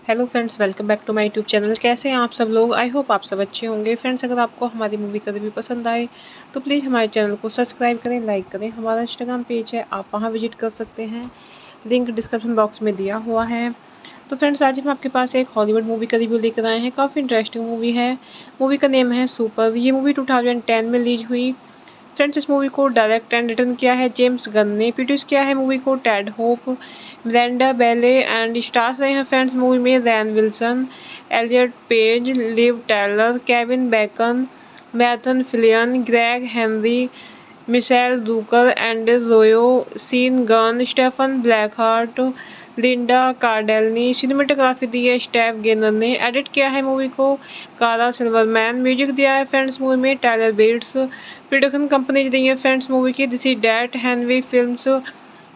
Hello friends, welcome back to my YouTube channel. कैसे हैं आप सब लोग? आई होप आप सब अच्छे होंगे। फ्रेंड्स, अगर आपको हमारी मूवी का रिव्यू पसंद आए तो प्लीज़ हमारे चैनल को सब्सक्राइब करें, लाइक करें। हमारा इंस्टाग्राम पेज है, आप वहां विजिट कर सकते हैं, लिंक डिस्क्रिप्शन बॉक्स में दिया हुआ है। तो फ्रेंड्स, आज हम आपके पास एक हॉलीवुड मूवी का रिव्यू लेकर आए हैं। काफ़ी इंटरेस्टिंग मूवी है। मूवी का नेम है सुपर। ये मूवी 2010 में रिलीज हुई। फ्रेंड्स, इस मूवी को डायरेक्ट एंड रिटर्न किया है जेम्स गन ने। प्रोड्यूस किया है मूवी को Ted Hope, Brenda Bailey and stars रहे हैं फ्रेंड्स मूवी में Rainn Wilson, Elliot Page, Liv Taylor, Kevin Bacon, Nathan Fillion, Gregg Henry, Michel Rooker, Andy Royo, Sean Gunn, Stephen ब्लैकहार्ट, Linda Cardellini. Cinematography दी है Steph gainer ने। Edit किया है movie को कारा सिल्वरमैन। म्यूजिक दिया है फ्रेंड्स मूवी में टायलर बेट्स। प्रोडक्शन कंपनी दी है फ्रेंड्स मूवी की this is that, हैनवी films,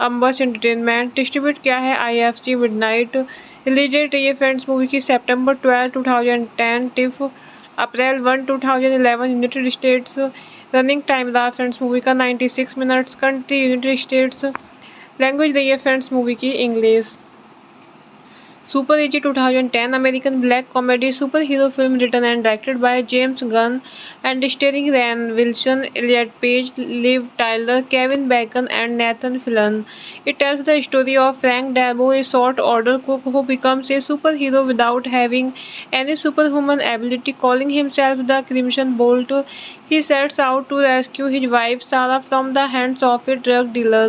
अम्बस entertainment. Distribute किया है IFC मिडनाइट। रिलीज डेट है फ्रेंड्स मूवी की September 12, 2010 TIFF April 1, 2011 United states. Running time रहा फ्रेंड्स मूवी का 96 minutes. Country United states. Language रही है फ्रेंड्स मूवी की English. Super AG 2010 American black comedy superhero film written and directed by James Gunn and starring Ryan Wilson, Elliot Page, Liv Tyler, Kevin Bacon, and Nathan Fillion. It tells the story of Frank Darbo, a short-order cook who becomes a superhero without having any superhuman ability. Calling himself the Crimson Bolt, he sets out to rescue his wife Sarah from the hands of a drug dealer.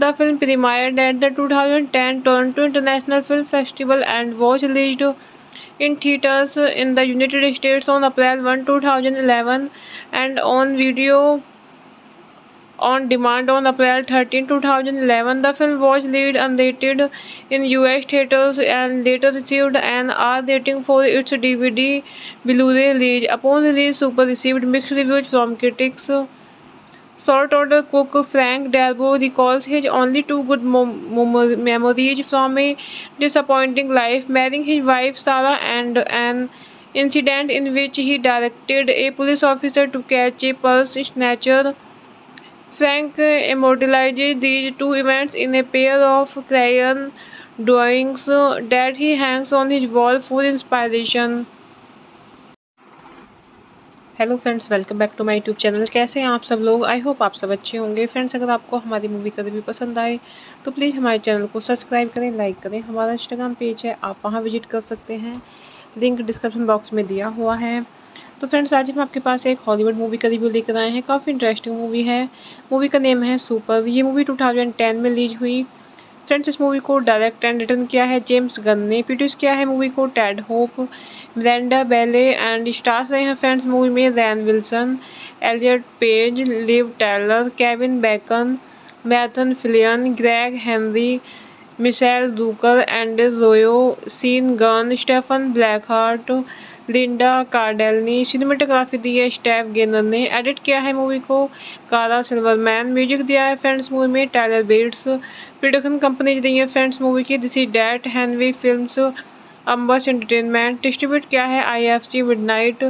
The film premiered at the 2010 Toronto International Film Festival and was released in theaters in the United States on April 1, 2011 and on video on demand on April 13, 2011. The film was released unrated in US theaters and later received an R rating for its DVD Blu-ray release. Upon release, Super received mixed reviews from critics. Salt order cook Frank Darbo recalls his only two good memories from a disappointing life, marrying his wife Sarah and an incident in which he directed a police officer to catch a purse snatcher. Frank immortalizes these two events in a pair of crayon drawings that he hangs on his wall for inspiration. Hello friends, welcome back to my YouTube channel. कैसे हैं आप सब लोग? I hope आप सब अच्छे होंगे। Friends, अगर आपको हमारी मूवी का रिव्यू पसंद आए तो प्लीज़ हमारे चैनल को सब्सक्राइब करें, लाइक करें। हमारा इंस्टाग्राम पेज है, आप वहां विजिट कर सकते हैं, लिंक डिस्क्रिप्शन बॉक्स में दिया हुआ है। तो फ्रेंड्स, आज हम आपके पास एक हॉलीवुड मूवी का रिव्यू लेकर आए हैं। काफ़ी इंटरेस्टिंग मूवी है। मूवी का नेम है सुपर। ये मूवी 2010 में रिलीज हुई। फ्रेंड्स, इस मूवी को डायरेक्ट एंड रिटर्न किया है जेम्स गन ने। प्रोड्यूस किया है मूवी को Ted Hope, Miranda Bailey and stars रहे हैं फ्रेंड्स मूवी में Rainn Wilson, Elliot Page, Liv Tyler, Kevin Bacon, Nathan Fillion, Gregg Henry, Michel Rooker, Andy Royo, Sean Gunn, Stephen ब्लैकहार्ट, Linda Cardellini. Cinematography दी है Steph gainer ने। Edit किया है movie को कारा सिल्वरमैन। म्यूजिक दिया है फ्रेंड्स मूवी में टायलर बेट्स। प्रोडक्शन कंपनी दी है फ्रेंड्स मूवी की this is that, हैनवी films, अम्बस entertainment. Distribute किया है IFC मिडनाइट।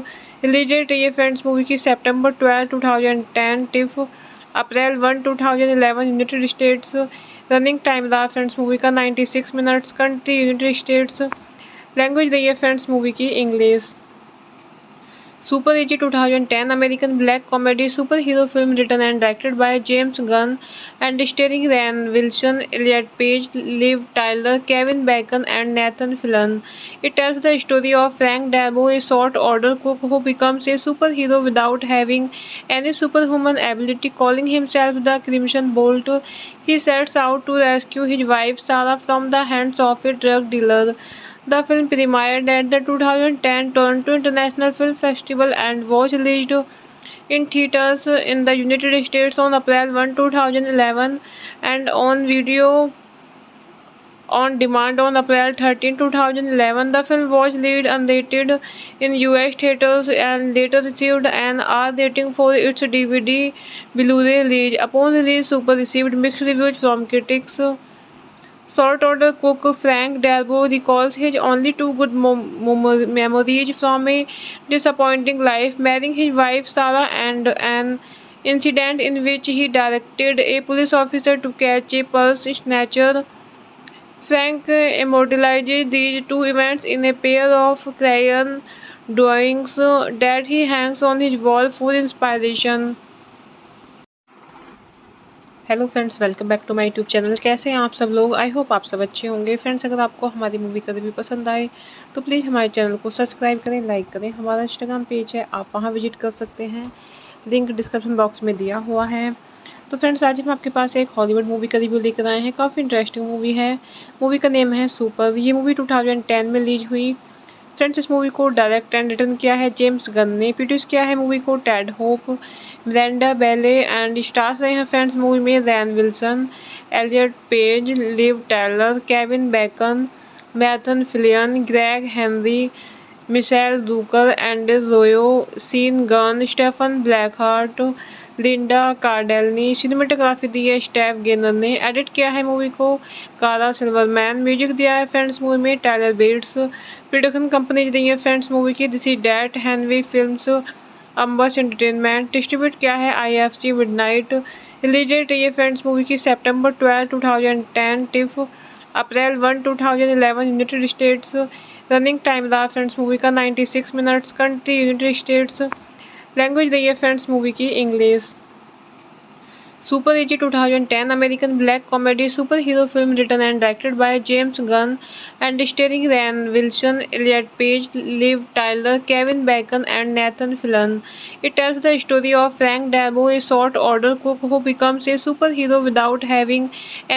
रिलीज डेट है फ्रेंड्स मूवी की September 12, 2010 TIFF April 1, 2011 United states. Running time रहा फ्रेंड्स मूवी का 96 minutes. Country United states. Language रही है फ्रेंड्स मूवी की English. Super AG 2010 American black comedy super hero film written and directed by James Gunn and starring Ryan Wilson, Elliot Page, Liv Tyler, Kevin Bacon and Nathan Fillion. It tells the story of Frank Darbo, a short-order cook who becomes a superhero without having any superhuman ability. Calling himself the Crimson Bolt, he sets out to rescue his wife Sarah from the hands of a drug dealer. The film premiered at the 2010 Toronto International Film Festival and was released in theaters in the United States on April 1, 2011 and on video on demand on April 13, 2011. The film was released unrated in US theaters and later received an R rating for its DVD Blu-ray release. Upon release, Super received mixed reviews from critics. Short-order cook Frank Darbo recalls his only two good memories from a disappointing life, marrying his wife Sarah and an incident in which he directed a police officer to catch a purse snatcher. Frank immortalizes these two events in a pair of crayon drawings that he hangs on his wall for inspiration. Hello friends, welcome back to my YouTube channel. कैसे हैं आप सब लोग? I hope आप सब अच्छे होंगे। Friends, अगर आपको हमारी मूवी का रिव्यू पसंद आए तो प्लीज़ हमारे चैनल को सब्सक्राइब करें, लाइक करें। हमारा इंस्टाग्राम पेज है, आप वहां विजिट कर सकते हैं, लिंक डिस्क्रिप्शन बॉक्स में दिया हुआ है। तो फ्रेंड्स, आज हम आपके पास एक हॉलीवुड मूवी का रिव्यू लेकर आए हैं। काफ़ी इंटरेस्टिंग मूवी है। मूवी का नेम है सुपर। ये मूवी 2010 में रिलीज हुई। फ्रेंड्स, इस मूवी को डायरेक्ट एंड रिटर्न किया है जेम्स गन ने। प्रोड्यूस किया है मूवी को Ted Hope, Miranda Bailey and stars रहे हैं फ्रेंड्स मूवी में Rainn Wilson, Elliot Page, Liv Tyler, Kevin Bacon, Nathan Fillion, Gregg Henry, Michel Rooker, Andy Royo, Sean Gunn, Stephen ब्लैकहार्ट, Linda Cardellini. Cinematography दी है Steph gainer ने। Edit किया है movie को कारा सिल्वरमैन। म्यूजिक दिया है फ्रेंड्स मूवी में टायलर बेट्स। प्रोडक्शन कंपनी दी है फ्रेंड्स मूवी की this is that, हैनवी films, अम्बस entertainment. Distribute किया है IFC मिडनाइट। रिलीज डेट है फ्रेंड्स मूवी की September 12, 2010 TIFF April 1, 2011 United states. Running time रहा फ्रेंड्स मूवी का 96 minutes. Country United states. Language रही है फ्रेंड्स मूवी की English. Super AG 2010 American black comedy super hero film written and directed by James Gunn and starring Ryan Wilson, Elliot Page, Liv Tyler, Kevin Bacon and Nathan Fillion. It tells the story of Frank Darbo, a short-order cook who becomes a superhero without having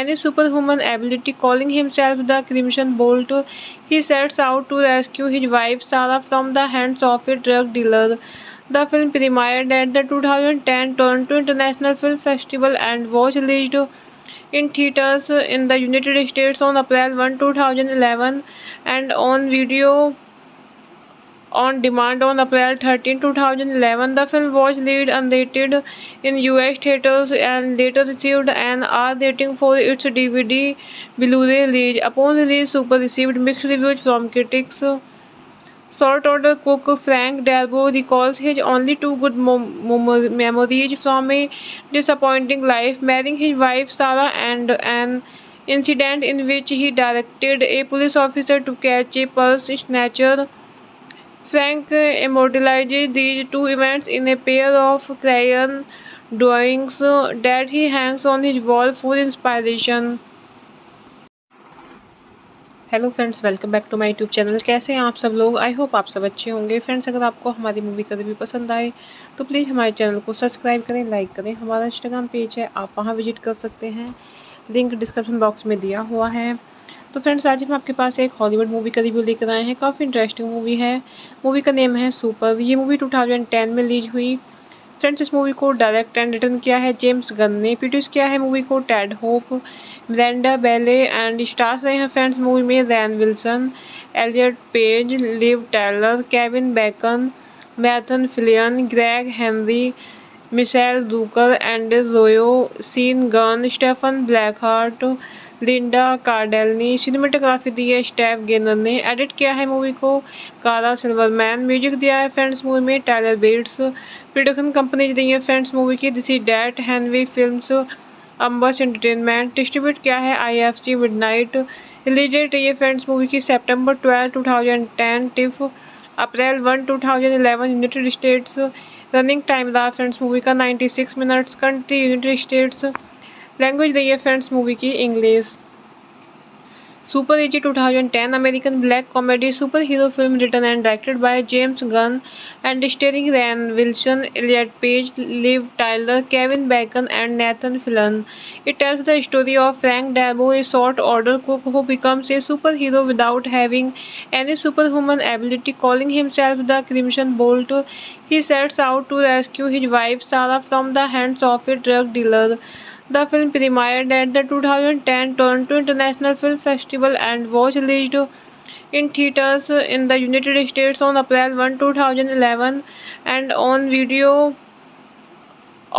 any superhuman ability. Calling himself the Crimson Bolt, he sets out to rescue his wife Sarah from the hands of a drug dealer. The film premiered at the 2010 Toronto International Film Festival and was released in theaters in the United States on April 1, 2011 and on video on demand on April 13, 2011. The film was released unrated in US theaters and later received an R rating for its DVD Blu-ray release. Upon release, Super received mixed reviews from critics. Short-order cook Frank Darbo recalls his only two good memories from a disappointing life, marrying his wife Sarah and an incident in which he directed a police officer to catch a purse snatcher. Frank immortalizes these two events in a pair of crayon drawings that he hangs on his wall for inspiration. Hello friends, welcome back to my YouTube channel. कैसे हैं आप सब लोग? I hope आप सब अच्छे होंगे। Friends, अगर आपको हमारी मूवी का रिव्यू पसंद आए तो प्लीज़ हमारे चैनल को सब्सक्राइब करें, लाइक करें। हमारा इंस्टाग्राम पेज है, आप वहां विजिट कर सकते हैं, लिंक डिस्क्रिप्शन बॉक्स में दिया हुआ है। तो फ्रेंड्स, आज हम आपके पास एक हॉलीवुड मूवी का रिव्यू लेकर आए हैं। काफ़ी इंटरेस्टिंग मूवी है। मूवी का नेम है सुपर। ये मूवी 2010 में रिलीज हुई। फ्रेंड्स, इस मूवी को डायरेक्ट एंड रिटर्न किया है जेम्स गन ने। प्रोड्यूस किया है मूवी को Ted Hope, Miranda Bailey and stars रहे हैं फ्रेंड्स मूवी में Rainn Wilson, Elliot Page, Liv Tyler, Kevin Bacon, Nathan Fillion, Gregg Henry, Michel Rooker, Andy Royo, Sean Gunn, Stephen ब्लैकहार्ट, Linda Cardellini. Cinematography दी है Steph gainer ने। Edit किया है movie को कारा सिल्वरमैन। म्यूजिक दिया है फ्रेंड्स मूवी में टायलर बेट्स। प्रोडक्शन कंपनी दी है फ्रेंड्स मूवी की this is that, हैनवी films, अम्बस entertainment. Distribute किया है IFC मिडनाइट। रिलीज डेट है फ्रेंड्स मूवी की September 12, 2010 TIFF April 1, 2011 United states. Running time रहा फ्रेंड्स मूवी का 96 minutes. Country United states. Language रही है फ्रेंड्स मूवी की English. Super AG 2010 American black comedy super hero film written and directed by James Gunn and starring Ryan Wilson, Elliot Page, Liv Tyler, Kevin Bacon and Nathan Fillion. It tells the story of Frank Darbo, a short-order cook who becomes a superhero without having any superhuman ability. Calling himself the Crimson Bolt, he sets out to rescue his wife Sarah from the hands of a drug dealer. The film premiered at the 2010 Toronto International Film Festival and was released in theaters in the United States on April 1, 2011 and on video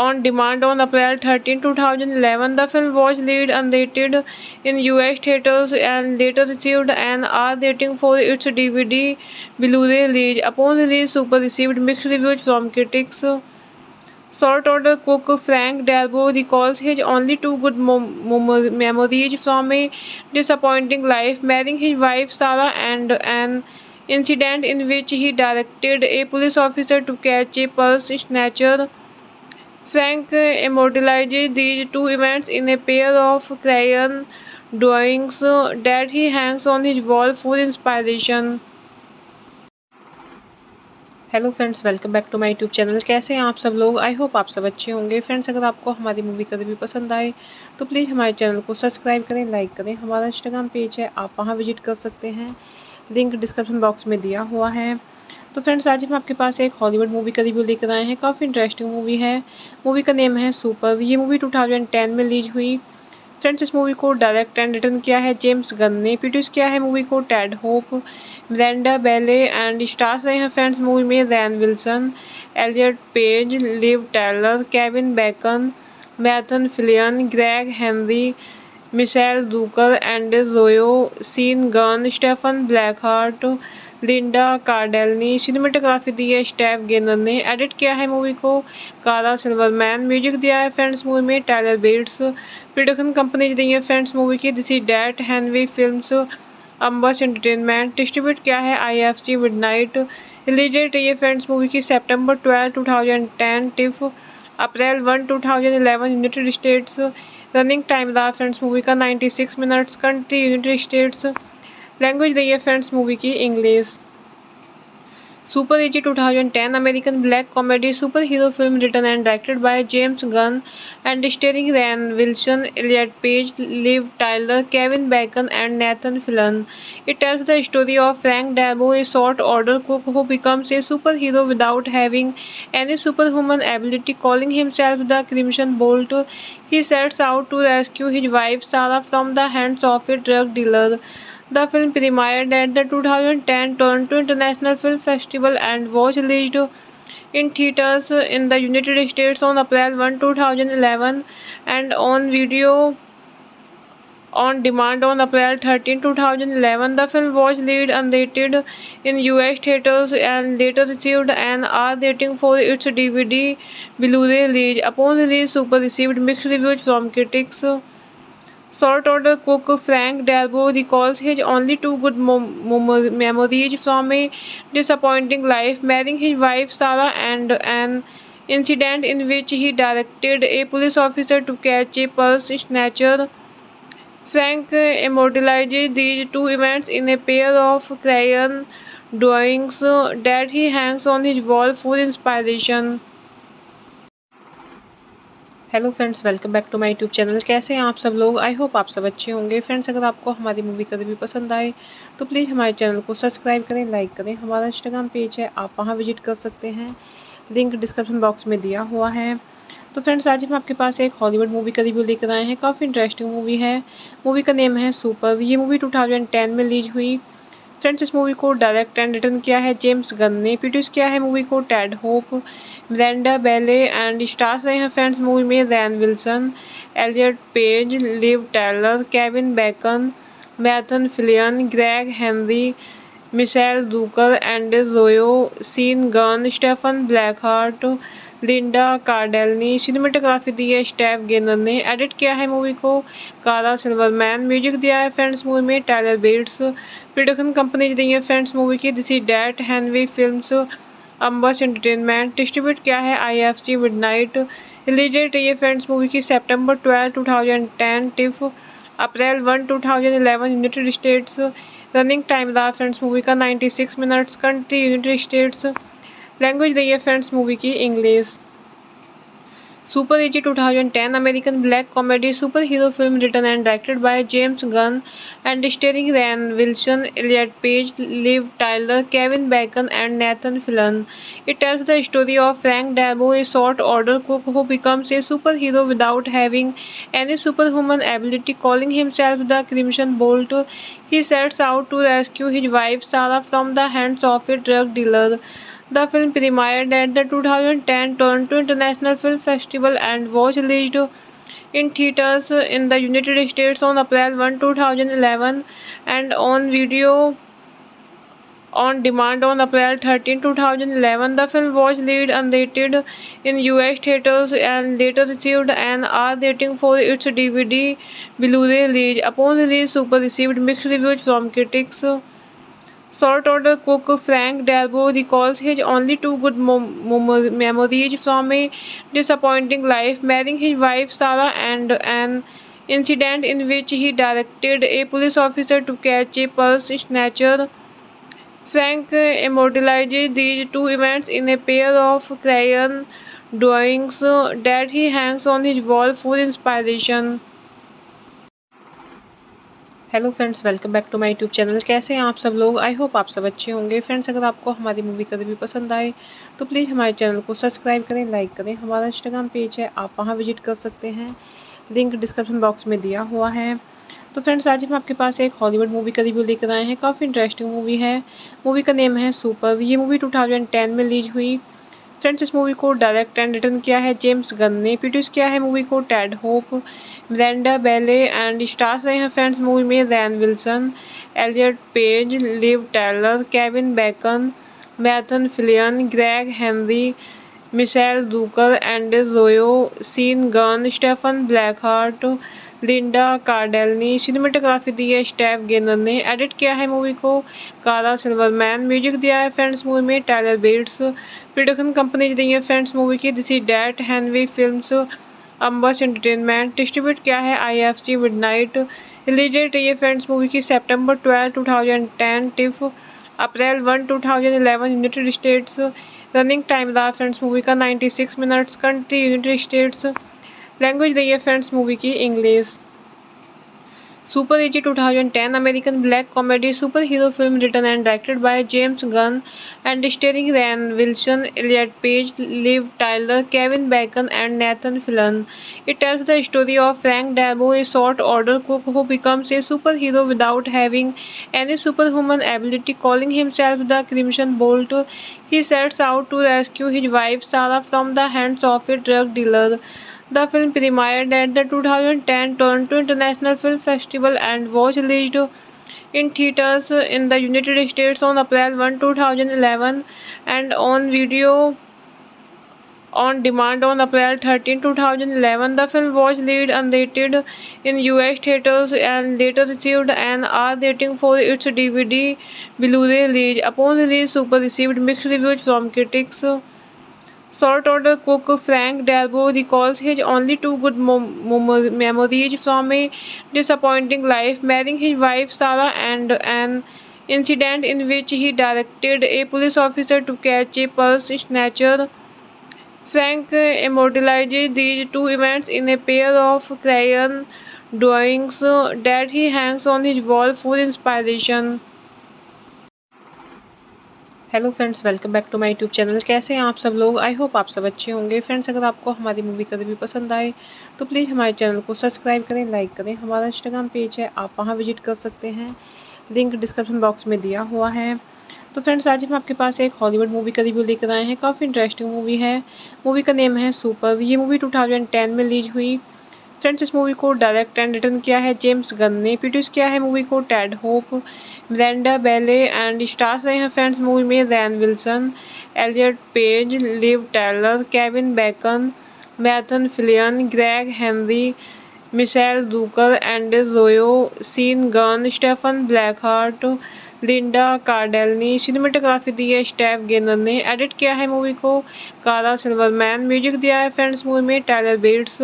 on demand on April 13, 2011. The film was released unrated in US theaters and later received an R rating for its DVD Blu-ray release. Upon release, Super received mixed reviews from critics. Short-order cook Frank Darbo recalls his only two good memories from a disappointing life, marrying his wife Sarah and an incident in which he directed a police officer to catch a purse snatcher. Frank immortalizes these two events in a pair of crayon drawings that he hangs on his wall for inspiration. Hello friends, welcome back to my YouTube channel. कैसे हैं आप सब लोग? I hope आप सब अच्छे होंगे। Friends, अगर आपको हमारी मूवी का रिव्यू पसंद आए तो प्लीज़ हमारे चैनल को सब्सक्राइब करें, लाइक करें। हमारा इंस्टाग्राम पेज है, आप वहां विजिट कर सकते हैं, लिंक डिस्क्रिप्शन बॉक्स में दिया हुआ है। तो फ्रेंड्स, आज हम आपके पास एक हॉलीवुड मूवी का रिव्यू लेकर आए हैं। काफ़ी इंटरेस्टिंग मूवी है। मूवी का नेम है सुपर। ये मूवी 2010 में रिलीज हुई। फ्रेंड्स, इस मूवी को डायरेक्ट एंड रिटर्न किया है जेम्स गन ने। प्रोड्यूस किया है मूवी को Ted Hope, Miranda Bailey and stars रहे हैं फ्रेंड्स मूवी में Rainn Wilson, Elliot Page, Liv Tyler, Kevin Bacon, Nathan Fillion, Gregg Henry, Michel Rooker, Andy Royo, Sean Gunn, Stephen ब्लैकहार्ट, Linda Cardellini. Cinematography दी है Steph gainer ने। Edit किया है movie को कारा सिल्वरमैन। म्यूजिक दिया है फ्रेंड्स मूवी में टायलर बेट्स। प्रोडक्शन कंपनी दी है फ्रेंड्स मूवी की this is that, हैनवी films, अम्बस entertainment. Distribute किया है IFC मिडनाइट। रिलीज डेट है फ्रेंड्स मूवी की September 12, 2010 TIFF April 1, 2011 United states. Running time रहा फ्रेंड्स मूवी का 96 minutes. Country United states. Language रही है फ्रेंड्स मूवी की English. Super AG 2010 American black comedy super hero film written and directed by James Gunn and starring Ryan Wilson, Elliot Page, Liv Tyler, Kevin Bacon and Nathan Fillion. It tells the story of Frank Darbo, a short-order cook who becomes a superhero without having any superhuman ability. Calling himself the Crimson Bolt, he sets out to rescue his wife Sarah from the hands of a drug dealer. The film premiered at the 2010 Toronto International Film Festival and was released in theaters in the United States on April 1, 2011 and on video on demand on April 13, 2011. The film was released unrated in US theaters and later received an R rating for its DVD Blu-ray release. Upon release, Super received mixed reviews from critics. Salt order cook Frank Darbo recalls his only two good memories from a disappointing life, marrying his wife Sarah and an incident in which he directed a police officer to catch a purse snatcher. Frank immortalizes these two events in a pair of crayon drawings that he hangs on his wall for inspiration. Hello friends, welcome back to my YouTube channel. कैसे हैं आप सब लोग? I hope आप सब अच्छे होंगे। Friends, अगर आपको हमारी मूवी का रिव्यू पसंद आए तो प्लीज़ हमारे चैनल को सब्सक्राइब करें, लाइक करें। हमारा इंस्टाग्राम पेज है, आप वहां विजिट कर सकते हैं, लिंक डिस्क्रिप्शन बॉक्स में दिया हुआ है। तो फ्रेंड्स, आज हम आपके पास एक हॉलीवुड मूवी का रिव्यू लेकर आए हैं। काफ़ी इंटरेस्टिंग मूवी है। मूवी का नेम है सुपर। ये मूवी 2010 में रिलीज हुई। फ्रेंड्स, इस मूवी को डायरेक्ट एंड रिटर्न किया है जेम्स गन ने। प्रोड्यूस किया है मूवी को Ted Hope, Brenda Bailey and stars रहे हैं फ्रेंड्स मूवी में Rainn Wilson, Elliot Page, Liv Taylor, Kevin Bacon, Nathan Fillion, Gregg Henry, Michel Rooker, Andy Royo, Sean Gunn, Stephen ब्लैकहार्ट, Linda Cardellini. Cinematography दी है Steph gainer ने। Edit किया है movie को कारा सिल्वरमैन। म्यूजिक दिया है फ्रेंड्स मूवी में टायलर बेट्स। प्रोडक्शन कंपनी दी है फ्रेंड्स मूवी की this is that, हैनवी films, अम्बस entertainment. Distribute किया है IFC मिडनाइट। रिलीज डेट है फ्रेंड्स मूवी की September 12, 2010 TIFF April 1, 2011 United states. Running time रहा फ्रेंड्स मूवी का 96 minutes. Country United states. Language रही है फ्रेंड्स मूवी की English. Super AG 2010 American black comedy super hero film written and directed by James Gunn and starring Ryan Wilson, Elliot Page, Liv Tyler, Kevin Bacon and Nathan Fillion. It tells the story of Frank Darbo, a short-order cook who becomes a superhero without having any superhuman ability. Calling himself the Crimson Bolt, he sets out to rescue his wife Sarah from the hands of a drug dealer. The film premiered at the 2010 Toronto International Film Festival and was released in theaters in the United States on April 1, 2011 and on video on demand on April 13, 2011. The film was released unrated in US theaters and later received an R rating for its DVD Blu-ray release. Upon release, Super received mixed reviews from critics. Salt order cook Frank Darbo recalls his only two good memories from a disappointing life, marrying his wife Sarah and an incident in which he directed a police officer to catch a purse snatcher. Frank immortalizes these two events in a pair of crayon drawings that he hangs on his wall for inspiration. Hello friends, welcome back to my YouTube channel. कैसे हैं आप सब लोग? I hope आप सब अच्छे होंगे। Friends, अगर आपको हमारी मूवी का रिव्यू पसंद आए तो प्लीज़ हमारे चैनल को सब्सक्राइब करें, लाइक करें। हमारा इंस्टाग्राम पेज है, आप वहां विजिट कर सकते हैं, लिंक डिस्क्रिप्शन बॉक्स में दिया हुआ है। तो फ्रेंड्स, आज हम आपके पास एक हॉलीवुड मूवी का रिव्यू लेकर आए हैं। काफ़ी इंटरेस्टिंग मूवी है। मूवी का नेम है सुपर। ये मूवी 2010 में रिलीज हुई। फ्रेंड्स, इस मूवी को डायरेक्ट एंड रिटर्न किया है जेम्स गन ने। प्रोड्यूस किया है मूवी को Ted Hope, Brenda Bailey and stars रहे हैं फ्रेंड्स मूवी में Rainn Wilson, Elliot Page, Liv Taylor, Kevin Bacon, Nathan Fillion, Gregg Henry, Michel Rooker, Andy Royo, Sean Gunn, Stephen ब्लैकहार्ट, Linda Cardellini. Cinematography दी है Steph gainer ने। Edit किया है movie को कारा सिल्वरमैन। म्यूजिक दिया है फ्रेंड्स मूवी में टायलर बेट्स। प्रोडक्शन कंपनी दी है फ्रेंड्स मूवी की this is that, हैनवी films, अम्बस entertainment. Distribute किया है IFC मिडनाइट। रिलीज डेट है फ्रेंड्स मूवी की September 12, 2010 TIFF April 1, 2011 United states. Running time रहा फ्रेंड्स मूवी का 96 minutes. Country United states. Language रही है फ्रेंड्स मूवी की English. Super AG 2010 American black comedy super hero film written and directed by James Gunn and starring Ryan Wilson, Elliot Page, Liv Tyler, Kevin Bacon and Nathan Fillion. It tells the story of Frank Darbo, a short-order cook who becomes a superhero without having any superhuman ability. Calling himself the Crimson Bolt, he sets out to rescue his wife Sarah from the hands of a drug dealer. The film premiered at the 2010 Toronto International Film Festival and was released in theaters in the United States on April 1, 2011 and on video on demand on April 13, 2011. The film was released unrated in US theaters and later received an R rating for its DVD Blu-ray release. Upon release, Super received mixed reviews from critics. Salt Order cook Frank Darabont recalls his only two good memories from a disappointing life, marrying his wife Sarah and an incident in which he directed a police officer to catch a purse snatcher. Frank immortalizes these two events in a pair of crayon drawings that he hangs on his wall for inspiration. Hello friends, welcome back to my YouTube channel. कैसे हैं आप सब लोग? I hope आप सब अच्छे होंगे। Friends, अगर आपको हमारी मूवी का रिव्यू पसंद आए तो प्लीज़ हमारे चैनल को सब्सक्राइब करें, लाइक करें। हमारा इंस्टाग्राम पेज है, आप वहां विजिट कर सकते हैं, लिंक डिस्क्रिप्शन बॉक्स में दिया हुआ है। तो फ्रेंड्स, आज हम आपके पास एक हॉलीवुड मूवी का रिव्यू लेकर आए हैं। काफ़ी इंटरेस्टिंग मूवी है। मूवी का नेम है सुपर। ये मूवी 2010 में रिलीज हुई। फ्रेंड्स, इस मूवी को डायरेक्ट एंड रिटर्न किया है जेम्स गन ने। प्रोड्यूस किया है मूवी को Ted Hope, Brenda Bailey and stars रहे हैं फ्रेंड्स मूवी में Rainn Wilson, Elliot Page, Liv Tyler, Kevin Bacon, Nathan Fillion, Gregg Henry, Michel Rooker, Andy Royo, Sean Gunn, Stephen ब्लैकहार्ट, Linda Cardellini. Cinematography दी है Steph gainer ने। Edit किया है movie को कारा सिल्वरमैन। म्यूजिक दिया है फ्रेंड्स मूवी में टायलर बेट्स।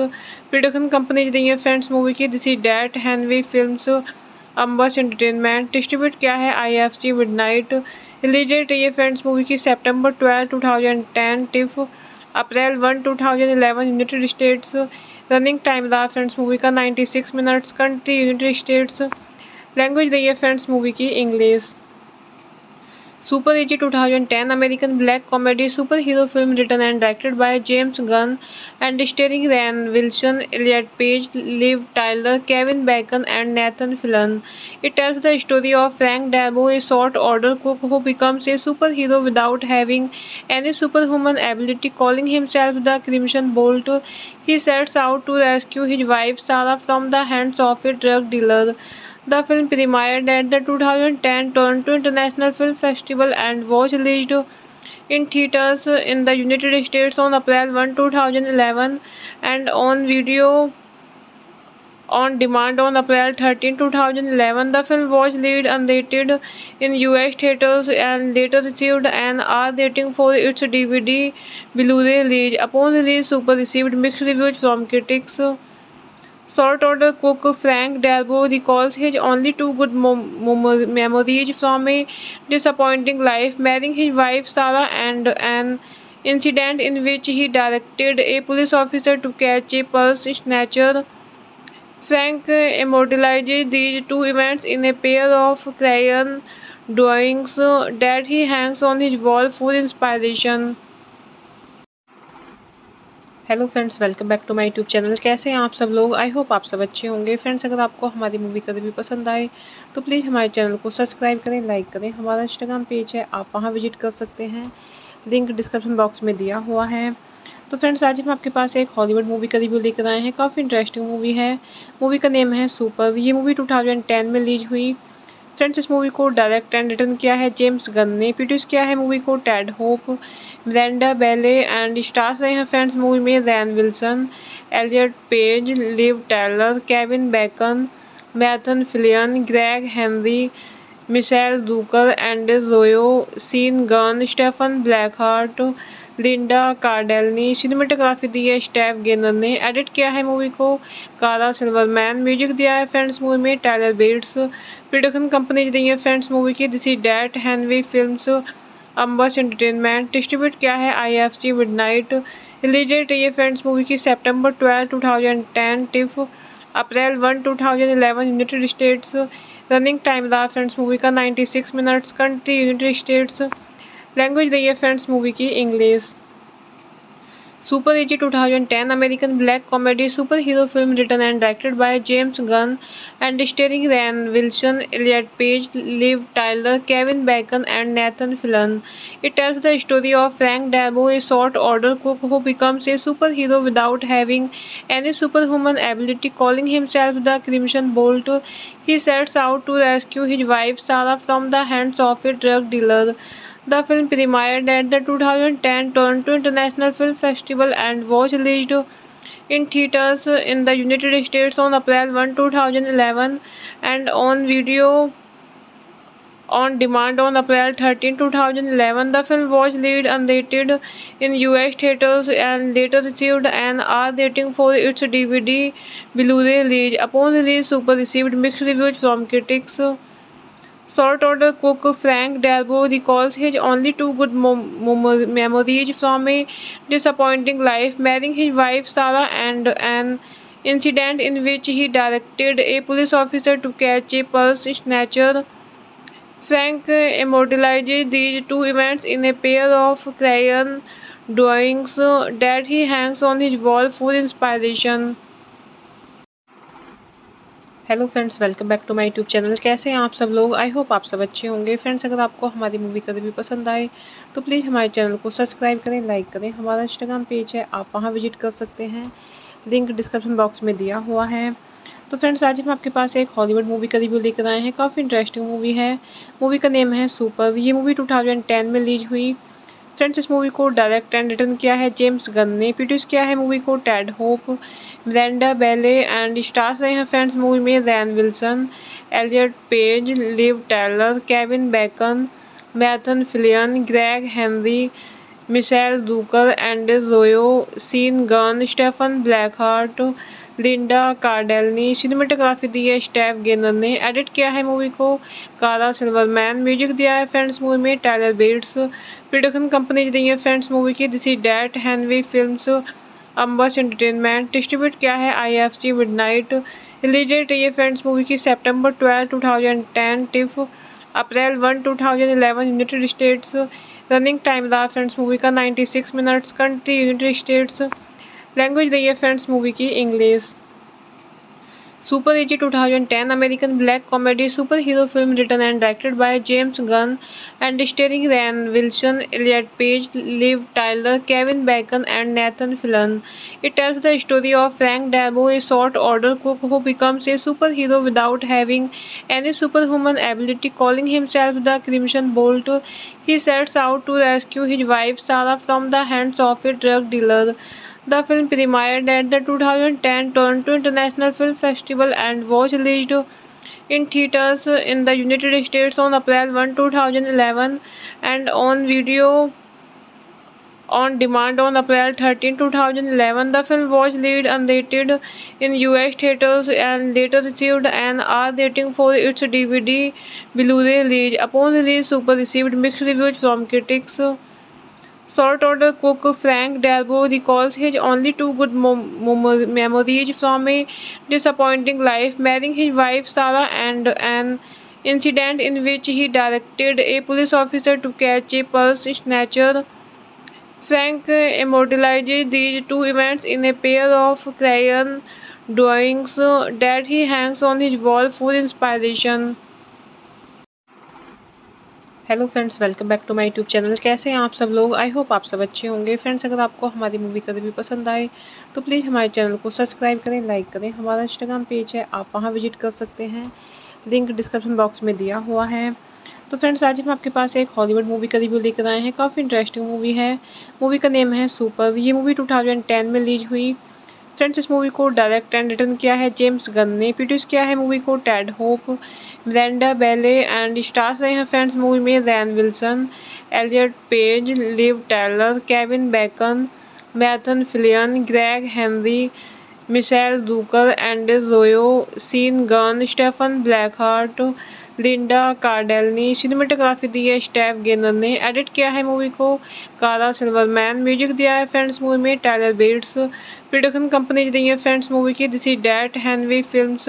प्रोडक्शन कंपनी दी है फ्रेंड्स मूवी की this is that, हैनवी films, अम्बस entertainment. Distribute किया है IFC मिडनाइट। रिलीज डेट है फ्रेंड्स मूवी की September 12, 2010 TIFF April 1, 2011 United states. Running time रहा फ्रेंड्स मूवी का 96 minutes. Country United states. Language रही है फ्रेंड्स मूवी की English. Super AG 2010 American black comedy super hero film written and directed by James Gunn and starring Rainn Wilson, Elliot Page, Liv Tyler, Kevin Bacon and Nathan Fillion. It tells the story of Frank Darabont, a sort-order cook who becomes a superhero without having any superhuman ability. Calling himself the Crimson Bolt, he sets out to rescue his wife Sarah from the hands of a drug dealer. The film premiered at the 2010 Toronto International Film Festival and was released in theaters in the United States on April 1, 2011 and on video on demand on April 13, 2011. The film was released unrated in US theaters and later received an R rating for its DVD Blu-ray release. Upon release, Super received mixed reviews from critics. Salt Order cook Frank Darabont recalls his only two good memories from a disappointing life, marrying his wife Sarah and an incident in which he directed a police officer to catch a purse snatcher. Frank immortalizes these two events in a pair of crayon drawings that he hangs on his wall for inspiration. Hello friends, welcome back to my YouTube channel. कैसे हैं आप सब लोग? I hope आप सब अच्छे होंगे। Friends, अगर आपको हमारी मूवी का रिव्यू पसंद आए तो प्लीज़ हमारे चैनल को सब्सक्राइब करें, लाइक करें। हमारा इंस्टाग्राम पेज है, आप वहां विजिट कर सकते हैं, लिंक डिस्क्रिप्शन बॉक्स में दिया हुआ है। तो फ्रेंड्स, आज हम आपके पास एक हॉलीवुड मूवी का रिव्यू लेकर आए हैं। काफ़ी इंटरेस्टिंग मूवी है। मूवी का नेम है सुपर। ये मूवी 2010 में रिलीज हुई। फ्रेंड्स, इस मूवी को डायरेक्ट एंड रिटर्न किया है जेम्स गन ने। प्रोड्यूस किया है मूवी को Ted Hope, Brenda Bailey and stars रहे हैं फ्रेंड्स मूवी में Rainn Wilson, Elliot Page, Liv Tyler, Kevin Bacon, Nathan Fillion, Gregg Henry, Michel Rooker, Andy Royo, Sean Gunn, Stephen ब्लैकहार्ट, Linda Cardellini. Cinematography दी है Steph gainer ने। Edit किया है movie को कारा सिल्वरमैन। म्यूजिक दिया है फ्रेंड्स मूवी में टायलर बेट्स। प्रोडक्शन कंपनी दी है फ्रेंड्स मूवी की this is that, हैनवी films, अम्बस entertainment. Distribute किया है IFC मिडनाइट। रिलीज डेट है फ्रेंड्स मूवी की September 12, 2010 TIFF April 1, 2011 United states. Running time रहा फ्रेंड्स मूवी का 96 minutes. Country United states. Language रही है फ्रेंड्स मूवी की English. Super AG 2010 American black comedy super hero film written and directed by James Gunn and starring Rainn Wilson, Elliot Page, Liv Tyler, Kevin Bacon and Nathan Fillion. It tells the story of Frank Darabont, a sort-order cook who becomes a superhero without having any superhuman ability. Calling himself the Crimson Bolt, he sets out to rescue his wife Sarah from the hands of a drug dealer. The film premiered at the 2010 Toronto International Film Festival and was released in theaters in the United States on April 1, 2011 and on video on demand on April 13, 2011. The film was released unrated in US theaters and later received an R rating for its DVD Blu-ray release. Upon release, Super received mixed reviews from critics. Salt Order cook Frank Darabont recalls his only two good memories from a disappointing life, marrying his wife Sarah and an incident in which he directed a police officer to catch a purse snatcher. Frank immortalizes these two events in a pair of crayon drawings that he hangs on his wall for inspiration. Hello friends, welcome back to my YouTube channel. कैसे हैं आप सब लोग? I hope आप सब अच्छे होंगे। Friends, अगर आपको हमारी मूवी का रिव्यू पसंद आए तो प्लीज़ हमारे चैनल को सब्सक्राइब करें, लाइक करें। हमारा इंस्टाग्राम पेज है, आप वहां विजिट कर सकते हैं, लिंक डिस्क्रिप्शन बॉक्स में दिया हुआ है। तो फ्रेंड्स, आज हम आपके पास एक हॉलीवुड मूवी का रिव्यू लेकर आए हैं। काफ़ी इंटरेस्टिंग मूवी है। मूवी का नेम है सुपर। ये मूवी 2010 में रिलीज हुई। फ्रेंड्स, इस मूवी को डायरेक्ट एंड रिटर्न किया है जेम्स गन ने। प्रोड्यूस किया है मूवी को Ted Hope, Brenda Bailey and stars रहे हैं फ्रेंड्स मूवी में Rainn Wilson, Elliot Page, Liv Taylor, Kevin Bacon, Nathan Fillion, Gregg Henry, Michel Rooker, Andy Royo, Sean Gunn, Stephen ब्लैकहार्ट, Linda Cardellini. Cinematography दी है Steph gainer ने। Edit किया है movie को कारा सिल्वरमैन। म्यूजिक दिया है फ्रेंड्स मूवी में टायलर बेट्स। प्रोडक्शन कंपनी दी है फ्रेंड्स मूवी की this is that, हैनवी films, अम्बस entertainment. Distribute किया है IFC मिडनाइट। रिलीज डेट है फ्रेंड्स मूवी की September 12, 2010 TIFF April 1, 2011 United states. Running time रहा फ्रेंड्स मूवी का 96 minutes. Country United states. Language रही है फ्रेंड्स मूवी की English. Super is 2010 American black comedy super hero film written and directed by James Gunn and starring Rainn Wilson, Elliot Page, Liv Tyler, Kevin Bacon and Nathan Fillion. It tells the story of Frank Darabont, a sort order cook who becomes a superhero without having any superhuman ability. Calling himself the Crimson Bolt, he sets out to rescue his wife Sarah from the hands of a drug dealer. The film premiered at the 2010 Toronto International Film Festival and was released in theaters in the United States on April 1, 2011 and on video on demand on April 13, 2011. The film was released unrated in US theaters and later received an R rating for its DVD Blu-ray release. Upon release, Super received mixed reviews from critics. Salt Order cook Frank Darabont recalls his only two good memories from a disappointing life, marrying his wife Sarah and an incident in which he directed a police officer to catch a purse snatcher. Frank immortalizes these two events in a pair of crayon drawings that he hangs on his wall for inspiration. Hello friends, welcome back to my YouTube channel. कैसे हैं आप सब लोग? I hope आप सब अच्छे होंगे। Friends, अगर आपको हमारी मूवी का रिव्यू पसंद आए तो प्लीज़ हमारे चैनल को सब्सक्राइब करें, लाइक करें। हमारा इंस्टाग्राम पेज है, आप वहां विजिट कर सकते हैं, लिंक डिस्क्रिप्शन बॉक्स में दिया हुआ है। तो फ्रेंड्स, आज हम आपके पास एक हॉलीवुड मूवी का रिव्यू लेकर आए हैं। काफ़ी इंटरेस्टिंग मूवी है। मूवी का नेम है सुपर। ये मूवी 2010 में रिलीज हुई। फ्रेंड्स, इस मूवी को डायरेक्ट एंड रिटर्न किया है जेम्स गन ने। प्रोड्यूस किया है मूवी को Ted Hope, Brenda Bailey and stars रहे हैं फ्रेंड्स मूवी में Rainn Wilson, Elliot Page, Liv Taylor, Kevin Bacon, Nathan Fillion, Gregg Henry, Michel Rooker, Andy Royo, Sean Gunn, Stephen ब्लैकहार्ट, Linda Cardellini. Cinematography दी है Steph gainer ने। Edit किया है movie को कारा सिल्वरमैन। म्यूजिक दिया है फ्रेंड्स मूवी में टायलर बेट्स। प्रोडक्शन कंपनी दी है फ्रेंड्स मूवी की this is that, हैनवी films,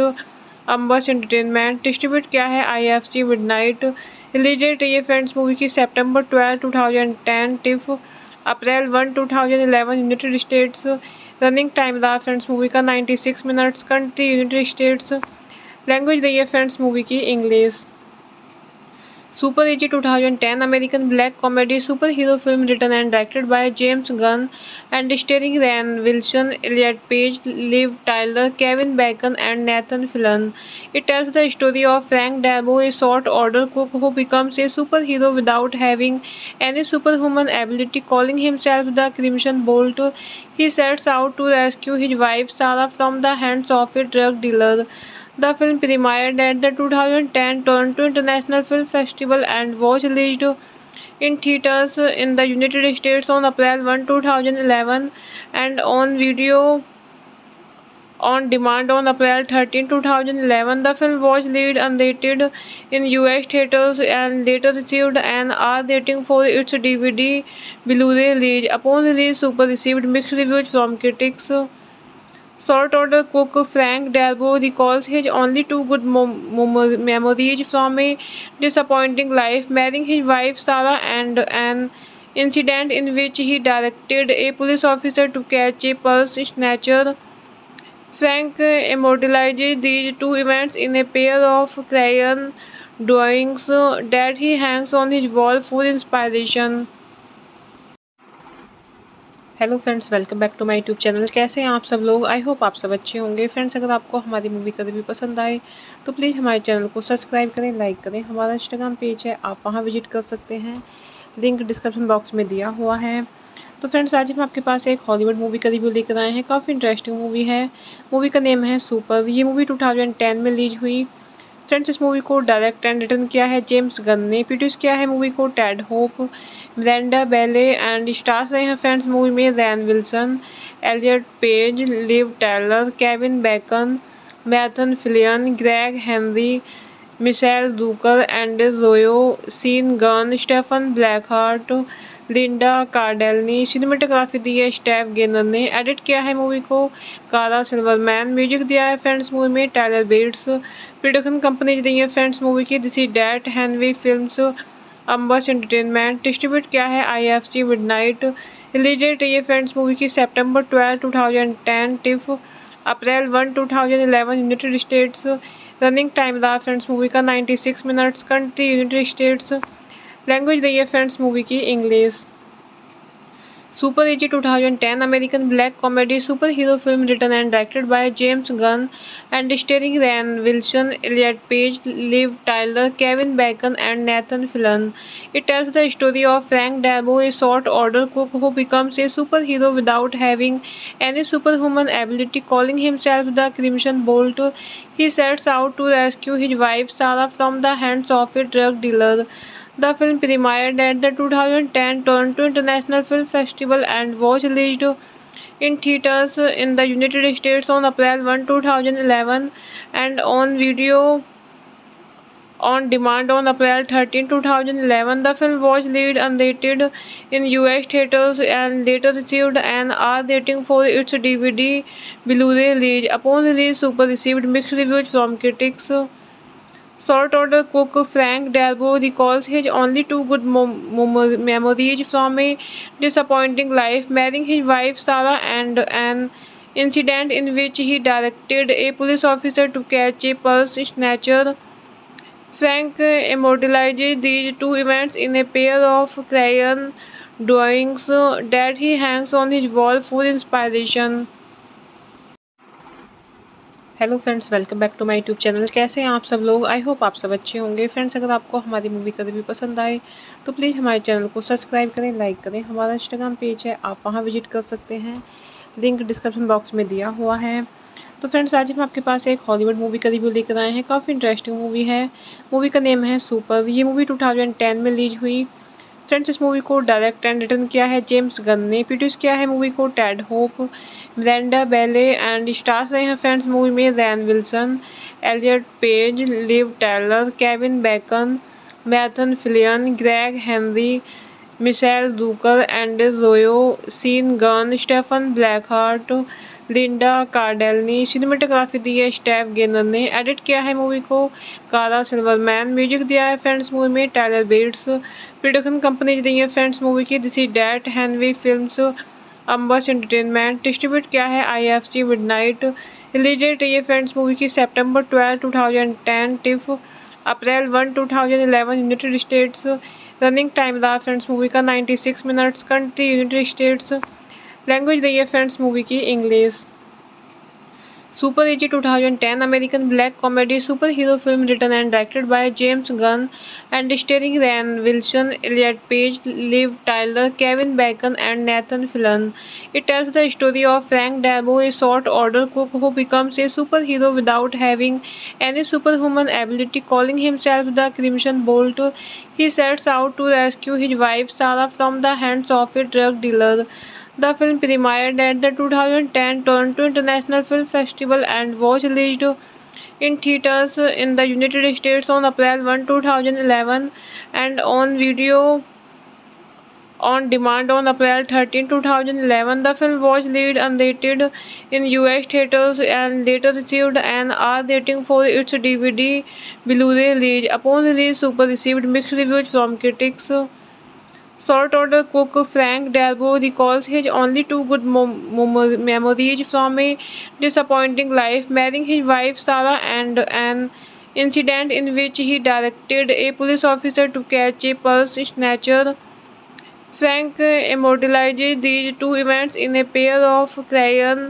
अम्बस entertainment. Distribute किया है IFC मिडनाइट। रिलीज डेट है फ्रेंड्स मूवी की September 12, 2010 TIFF April 1, 2011 United states. Running time रहा फ्रेंड्स मूवी का 96 minutes. Country United states. Language रही है फ्रेंड्स मूवी की English. Super AG 2010 American black comedy superhero film written and directed by James Gunn and starring Ryan Wilson, Elliot Page, Liv Tyler, Kevin Bacon, and Nathan Fillion. It tells the story of Frank Darbo, a short-order cook who becomes a superhero without having any superhuman ability. Calling himself the Crimson Bolt, he sets out to rescue his wife Sarah from the hands of a drug dealer. The film premiered at the 2010 Toronto International Film Festival and was released in theaters in the United States on April 1, 2011 and on video on demand on April 13, 2011. The film was released unrated in US theaters and later received an R rating for its DVD Blu-ray release. Upon release, Super received mixed reviews from critics. Short-order cook Frank Darbo recalls his only two good memories from a disappointing life, marrying his wife Sarah and an incident in which he directed a police officer to catch a purse snatcher. Frank immortalizes these two events in a pair of crayon drawings that he hangs on his wall for inspiration. Hello friends, welcome back to my YouTube channel. कैसे हैं आप सब लोग? I hope आप सब अच्छे होंगे। Friends, अगर आपको हमारी मूवी का रिव्यू पसंद आए तो प्लीज़ हमारे चैनल को सब्सक्राइब करें, लाइक करें। हमारा इंस्टाग्राम पेज है, आप वहां विजिट कर सकते हैं, लिंक डिस्क्रिप्शन बॉक्स में दिया हुआ है। तो फ्रेंड्स, आज हम आपके पास एक हॉलीवुड मूवी का रिव्यू लेकर आए हैं। काफ़ी इंटरेस्टिंग मूवी है। मूवी का नेम है सुपर। ये मूवी 2010 में रिलीज हुई। फ्रेंड्स, इस मूवी को डायरेक्ट एंड रिटर्न किया है जेम्स गन ने। प्रोड्यूस किया है मूवी को Ted Hope, Brenda Bailey and stars रहे हैं फ्रेंड्स मूवी में Rainn Wilson, Elliot Page, Liv Taylor, Kevin Bacon, Nathan Fillion, Gregg Henry, Michel Rooker, Andy Royo, Sean Gunn, Stephen ब्लैकहार्ट, Linda Cardellini. Cinematography दी है Steph gainer ने। Edit किया है movie को कारा सिल्वरमैन। म्यूजिक दिया है फ्रेंड्स मूवी में टायलर बेट्स। प्रोडक्शन कंपनी दी है फ्रेंड्स मूवी की this is that, हैनवी films, अम्बस entertainment. Distribute किया है IFC मिडनाइट। रिलीज डेट है फ्रेंड्स मूवी की September 12, 2010 TIFF April 1, 2011 United states. Running time रहा फ्रेंड्स मूवी का 96 minutes. Country United states. Language रही है फ्रेंड्स मूवी की English. Super AG 2010 American black comedy superhero film written and directed by James Gunn and starring Ryan Wilson, Elliot Page, Liv Tyler, Kevin Bacon, and Nathan Fillion. It tells the story of Frank Darbo, a short-order cook who becomes a superhero without having any superhuman ability. Calling himself the Crimson Bolt, he sets out to rescue his wife Sarah from the hands of a drug dealer. The film premiered at the 2010 Toronto International Film Festival and was released in theaters in the United States on April 1, 2011 and on video on demand on April 13, 2011. The film was released unrated in US theaters and later received an R rating for its DVD Blu-ray release. Upon release, Super received mixed reviews from critics. Short-order cook Frank Darbo recalls his only two good memories from a disappointing life, marrying his wife Sarah and an incident in which he directed a police officer to catch a purse snatcher. Frank immortalizes these two events in a pair of crayon drawings that he hangs on his wall for inspiration. Hello friends, welcome back to my YouTube channel. कैसे हैं आप सब लोग? I hope आप सब अच्छे होंगे। Friends, अगर आपको हमारी मूवी का रिव्यू पसंद आए तो प्लीज़ हमारे चैनल को सब्सक्राइब करें, लाइक करें। हमारा इंस्टाग्राम पेज है, आप वहां विजिट कर सकते हैं, लिंक डिस्क्रिप्शन बॉक्स में दिया हुआ है। तो फ्रेंड्स, आज हम आपके पास एक हॉलीवुड मूवी का रिव्यू लेकर आए हैं। काफ़ी इंटरेस्टिंग मूवी है। मूवी का नेम है सुपर। ये मूवी 2010 में रिलीज हुई। फ्रेंड्स, इस मूवी को डायरेक्ट एंड रिटर्न किया है जेम्स गन ने। प्रोड्यूस किया है मूवी को Ted Hope, Brenda Bailey and stars रहे हैं फ्रेंड्स मूवी में Rainn Wilson, Elliot Page, Liv Taylor, Kevin Bacon, Nathan Fillion, Gregg Henry, Michel Rooker, Andy Royo, Sean Gunn, Stephen ब्लैकहार्ट, Linda Cardellini. Cinematography दी है Steph gainer ने। Edit किया है movie को कारा सिल्वरमैन। म्यूजिक दिया है फ्रेंड्स मूवी में टायलर बेट्स। प्रोडक्शन कंपनी दी है फ्रेंड्स मूवी की this is that, हैनवी films, अम्बस entertainment. Distribute किया है IFC मिडनाइट। रिलीज डेट है फ्रेंड्स मूवी की September 12, 2010 TIFF April 1 2011 United states. Running time रहा फ्रेंड्स मूवी का 96 minutes. Country United states. Language रही है फ्रेंड्स मूवी की English. Super AG 2010 American black comedy superhero film written and directed by James Gunn and starring Ryan Wilson, Elliot Page, Liv Tyler, Kevin Bacon, and Nathan Fillion. It tells the story of Frank Darbo, a short-order cook who becomes a superhero without having any superhuman ability. Calling himself the Crimson Bolt, he sets out to rescue his wife Sarah from the hands of a drug dealer. The film premiered at the 2010 Toronto International Film Festival and was released in theaters in the United States on April 1, 2011 and on video on demand on April 13, 2011. The film was released unrated in US theaters and later received an R rating for its DVD Blu-ray release. Upon release, Super received mixed reviews from critics. Short-order cook Frank Darbo recalls his only two good memories from a disappointing life, marrying his wife Sarah and an incident in which he directed a police officer to catch a purse snatcher. Frank immortalizes these two events in a pair of crayon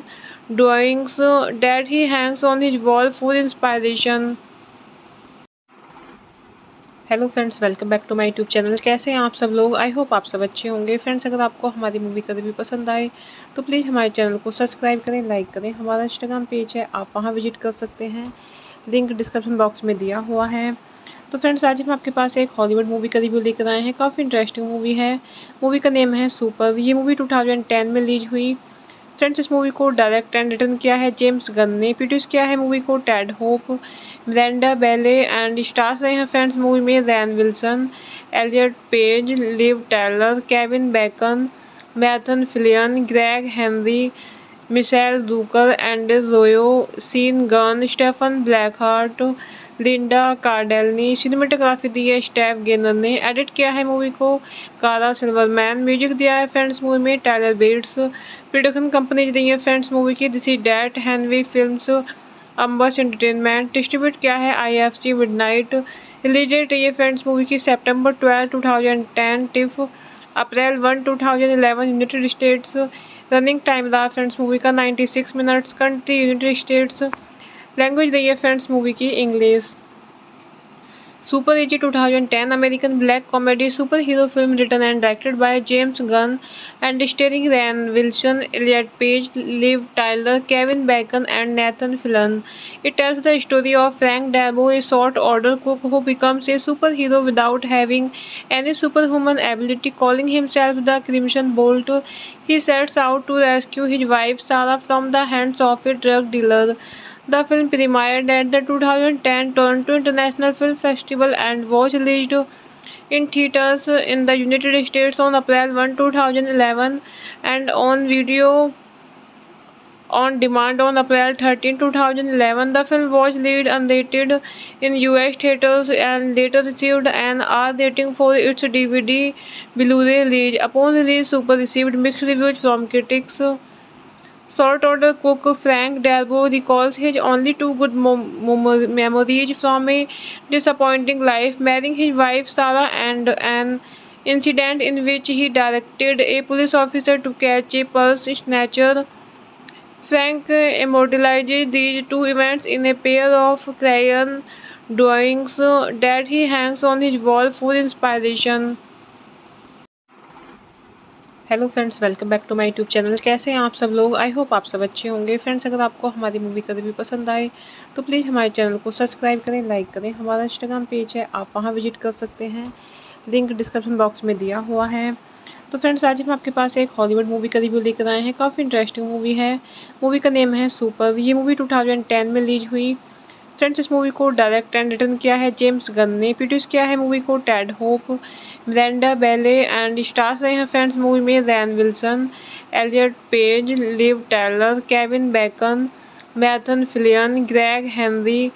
drawings that he hangs on his wall for inspiration. Hello friends, welcome back to my YouTube channel. कैसे हैं आप सब लोग? I hope आप सब अच्छे होंगे। Friends, अगर आपको हमारी मूवी का रिव्यू पसंद आए तो प्लीज़ हमारे चैनल को सब्सक्राइब करें, लाइक करें। हमारा इंस्टाग्राम पेज है, आप वहां विजिट कर सकते हैं, लिंक डिस्क्रिप्शन बॉक्स में दिया हुआ है। तो फ्रेंड्स, आज हम आपके पास एक हॉलीवुड मूवी का रिव्यू लेकर आए हैं। काफ़ी इंटरेस्टिंग मूवी है। मूवी का नेम है सुपर। ये मूवी 2010 में रिलीज हुई। फ्रेंड्स, इस मूवी को डायरेक्ट एंड रिटर्न किया है जेम्स गन ने। प्रोड्यूस किया है मूवी को Ted Hope, Brenda Bailey and stars रहे हैं फ्रेंड्स मूवी में Rainn Wilson, Elliot Page, Liv Tyler, Kevin Bacon, Nathan Fillion, Gregg Henry, Michel Rooker, Andy Royo, Sean Gunn, Stephen ब्लैकहार्ट, Linda Cardellini. Cinematography दी है Steph gainer ने। Edit किया है movie को कारा सिल्वरमैन। म्यूजिक दिया है फ्रेंड्स मूवी में टायलर बेट्स। प्रोडक्शन कंपनी दी है फ्रेंड्स मूवी की this is that, हैनवी films, अम्बस entertainment. Distribute किया है IFC मिडनाइट। रिलीज डेट रही है फ्रेंड्स मूवी की September 12, 2010 TIFF April 1, 2011 United states. Running time रहा फ्रेंड्स मूवी का 96 minutes. Country United states. Language रही है फ्रेंड्स मूवी की English. Super AG 2010 American black comedy superhero film written and directed by James Gunn and starring Ryan Wilson, Elliot Page, Liv Tyler, Kevin Bacon, and Nathan Fillion. It tells the story of Frank Darbo, a short-order cook who becomes a superhero without having any superhuman ability. Calling himself the Crimson Bolt, he sets out to rescue his wife Sarah from the hands of a drug dealer. The film premiered at the 2010 Toronto International Film Festival and was released in theaters in the United States on April 1, 2011 and on video on demand on April 13, 2011. The film was released unrated in US theaters and later received an R rating for its DVD Blu-ray release. Upon release, Super received mixed reviews from critics. Short-order cook Frank Darbo recalls his only two good memories from a disappointing life, marrying his wife Sarah and an incident in which he directed a police officer to catch a purse snatcher. Frank immortalizes these two events in a pair of crayon drawings that he hangs on his wall for inspiration. Hello friends, welcome back to my YouTube channel. कैसे हैं आप सब लोग? I hope आप सब अच्छे होंगे। Friends, अगर आपको हमारी मूवी का रिव्यू पसंद आए तो प्लीज़ हमारे चैनल को सब्सक्राइब करें, लाइक करें। हमारा इंस्टाग्राम पेज है, आप वहां विजिट कर सकते हैं, लिंक डिस्क्रिप्शन बॉक्स में दिया हुआ है। तो फ्रेंड्स, आज हम आपके पास एक हॉलीवुड मूवी का रिव्यू लेकर आए हैं। काफ़ी इंटरेस्टिंग मूवी है। मूवी का नेम है सुपर। ये मूवी 2010 में रिलीज हुई। फ्रेंड्स, इस मूवी को डायरेक्ट एंड रिटर्न किया है जेम्स गन ने। प्रोड्यूस किया है मूवी को Ted Hope, Brenda Bailey and stars रहे हैं फ्रेंड्स मूवी में Rainn Wilson, Elliot Page, Liv Tyler, Kevin Bacon, Nathan Fillion, Gregg Henry,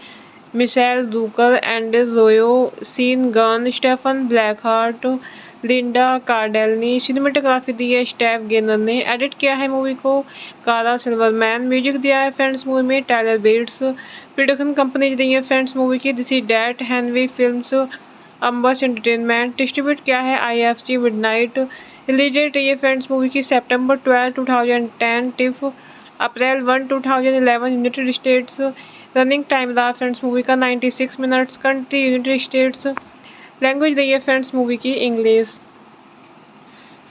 Michel Rooker, Andy Royo, Sean Gunn, Stephen ब्लैकहार्ट, Linda Cardellini. Cinematography दी है Steph gainer ने। Edit किया है movie को कारा सिल्वरमैन। म्यूजिक दिया है फ्रेंड्स मूवी में टायलर बेट्स। प्रोडक्शन कंपनी दी है फ्रेंड्स मूवी की this is that हैनवी films, अम्बस entertainment. Distribute किया है IFC मिडनाइट। रिलीज डेट रही है फ्रेंड्स मूवी की September 12, 2010 TIFF April 1, 2011 United states. Running time रहा फ्रेंड्स मूवी का 96 minutes. Country United states. Language रही है फ्रेंड्स मूवी की English.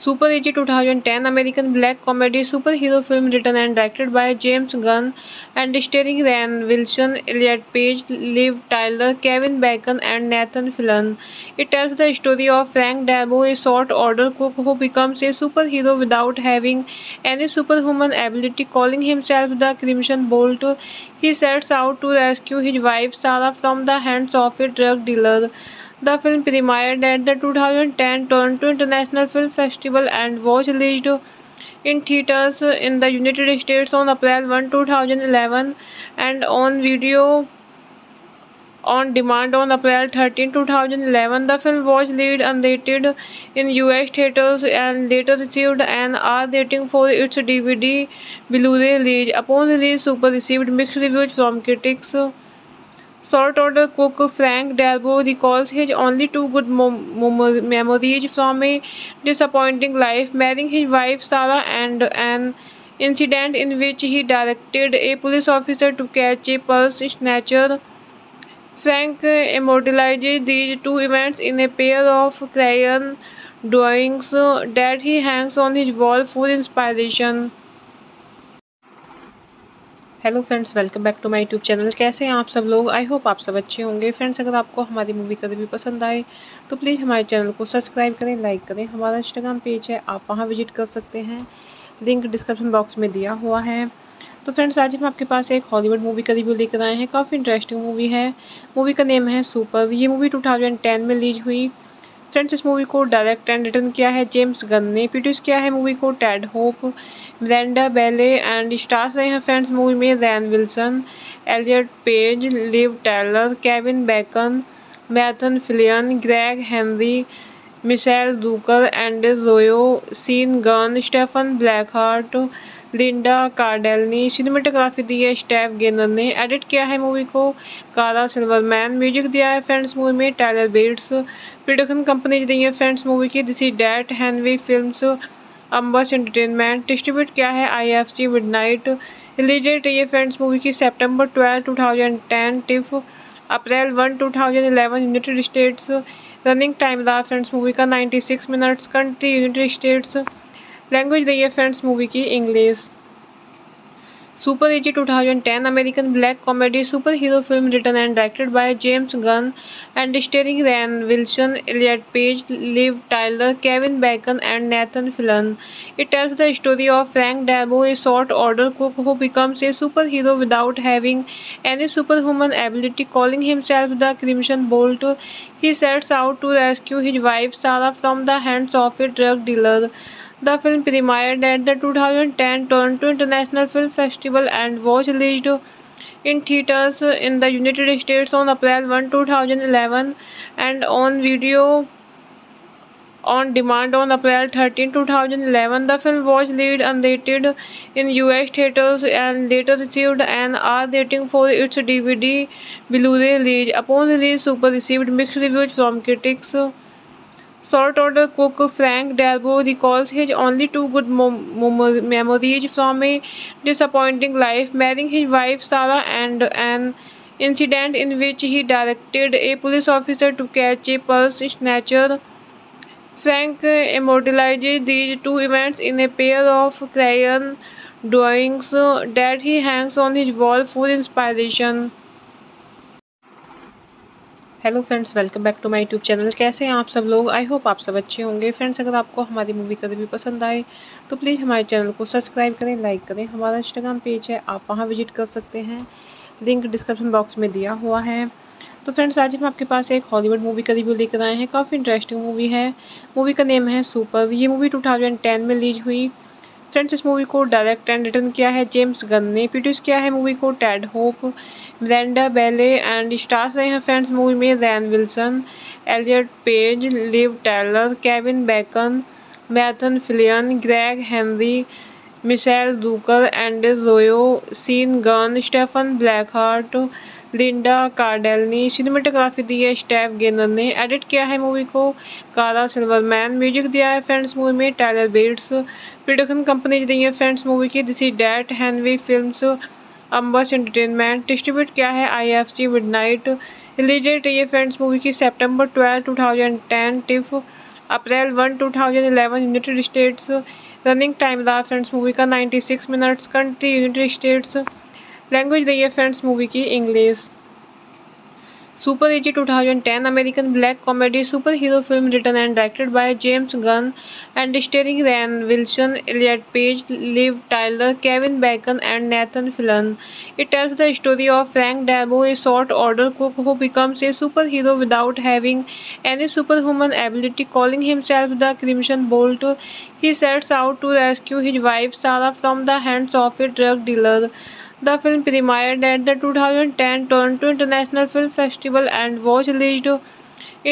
Super AG 2010 American black comedy super hero film written and directed by James Gunn and starring Ryan Wilson, Elliot Page, Liv Tyler, Kevin Bacon and Nathan Fillion. It tells the story of Frank Darabont, a short-order cook who becomes a superhero without having any superhuman ability. Calling himself the Crimson Bolt, he sets out to rescue his wife Sarah from the hands of a drug dealer. The film premiered at the 2010 Toronto International Film Festival and was released in theaters in the United States on April 1, 2011 and on video on demand on April 13, 2011. The film was released unrated in US theaters and later received an R rating for its DVD Blu-ray release. Upon release, Super received mixed reviews from critics. Short-order cook Frank Darabont recalls his only two good memories from a disappointing life, marrying his wife Sarah and an incident in which he directed a police officer to catch a purse snatcher. Frank immortalizes these two events in a pair of crayon drawings that he hangs on his wall for inspiration. Hello friends, welcome back to my YouTube channel. कैसे हैं आप सब लोग? I hope आप सब अच्छे होंगे। Friends, अगर आपको हमारी मूवी का रिव्यू पसंद आए तो प्लीज़ हमारे चैनल को सब्सक्राइब करें, लाइक करें। हमारा इंस्टाग्राम पेज है, आप वहां विजिट कर सकते हैं, लिंक डिस्क्रिप्शन बॉक्स में दिया हुआ है। तो फ्रेंड्स, आज हम आपके पास एक हॉलीवुड मूवी का रिव्यू लेकर आए हैं। काफ़ी इंटरेस्टिंग मूवी है। मूवी का नेम है सुपर। ये मूवी 2010 में रिलीज हुई। फ्रेंड्स, इस मूवी को डायरेक्ट एंड रिटर्न किया है जेम्स गन ने। प्रोड्यूस किया है मूवी को Ted Hope, Miranda Bailey and stars रहे हैं फ्रेंड्स मूवी में Rainn Wilson, Elliot Page, Liv Tyler, Kevin Bacon, Nathan Fillion, Gregg Henry, Michel Rooker, Andy Royo, Sean Gunn, Stephen ब्लैकहार्ट, Linda Cardellini. Cinematography दी है Steph gainer ने। Edit किया है movie को कारा सिल्वरमैन। म्यूजिक दिया है फ्रेंड्स मूवी में टायलर बेट्स। प्रोडक्शन कंपनी दी है फ्रेंड्स मूवी की this is that हैनवी films, अम्बस entertainment. Distribute किया है IFC मिडनाइट। रिलीज डेट रही है फ्रेंड्स मूवी की September 12, 2010 TIFF April 1, 2011 United states. Running time रहा फ्रेंड्स मूवी का 96 minutes. Country United states. Language रही है फ्रेंड्स मूवी की English. Super AG 2010 American black comedy super hero film written and directed by James Gunn and starring Ryan Wilson, Elliot Page, Liv Tyler, Kevin Bacon and Nathan Fillion. It tells the story of Frank Darabont, a short-order cook who becomes a superhero without having any superhuman ability. Calling himself the Crimson Bolt, he sets out to rescue his wife Sarah from the hands of a drug dealer. The film premiered at the 2010 Toronto International Film Festival and was released in theaters in the United States on April 1, 2011 and on video on demand on April 13, 2011. The film was released unrated in US theaters and later received an R rating for its DVD Blu-ray release. Upon release, Super received mixed reviews from critics. Short-order cook Frank Darabont recalls his only two good memories from a disappointing life, marrying his wife Sarah and an incident in which he directed a police officer to catch a purse snatcher. Frank immortalizes these two events in a pair of crayon drawings that he hangs on his wall for inspiration. Hello friends, welcome back to my YouTube channel. कैसे हैं आप सब लोग? I hope आप सब अच्छे होंगे। Friends, अगर आपको हमारी मूवी का रिव्यू पसंद आए तो प्लीज़ हमारे चैनल को सब्सक्राइब करें, लाइक करें। हमारा इंस्टाग्राम पेज है, आप वहां विजिट कर सकते हैं, लिंक डिस्क्रिप्शन बॉक्स में दिया हुआ है। तो फ्रेंड्स, आज हम आपके पास एक हॉलीवुड मूवी का रिव्यू लेकर आए हैं। काफ़ी इंटरेस्टिंग मूवी है। मूवी का नेम है सुपर। ये मूवी 2010 में रिलीज हुई। फ्रेंड्स, इस मूवी को डायरेक्ट एंड रिटर्न किया है जेम्स गन ने। प्रोड्यूस किया है मूवी को Ted Hope, Miranda Bailey and stars रहे हैं फ्रेंड्स मूवी में Rainn Wilson, Elliot Page, Liv Tyler, Kevin Bacon, Nathan Fillion, Gregg Henry, Michel Rooker, Andy Royo, Sean Gunn, Stephen ब्लैकहार्ट, Linda Cardellini. Cinematography दी है Steph gainer ने। Edit किया है movie को कारा सिल्वरमैन। म्यूजिक दिया है फ्रेंड्स मूवी में टायलर बेट्स। प्रोडक्शन कंपनी दी है फ्रेंड्स मूवी की this is that, हैनवी films, अम्बस entertainment. Distribute किया है IFC मिडनाइट। रिलीज डेट है फ्रेंड्स मूवी की September 12, 2010 TIFF April 1, 2011 United states. Running time रहा फ्रेंड्स मूवी का 96 minutes. Country United states. Language रही है फ्रेंड्स मूवी की English. Super AG 2010 American black comedy super hero film written and directed by James Gunn and starring Ryan Wilson, Elliot Page, Liv Tyler, Kevin Bacon and Nathan Fillion. It tells the story of Frank Darabont, a short-order cook who becomes a superhero without having any superhuman ability. Calling himself the Crimson Bolt, he sets out to rescue his wife Sarah from the hands of a drug dealer. The film premiered at the 2010 Toronto International Film Festival and was released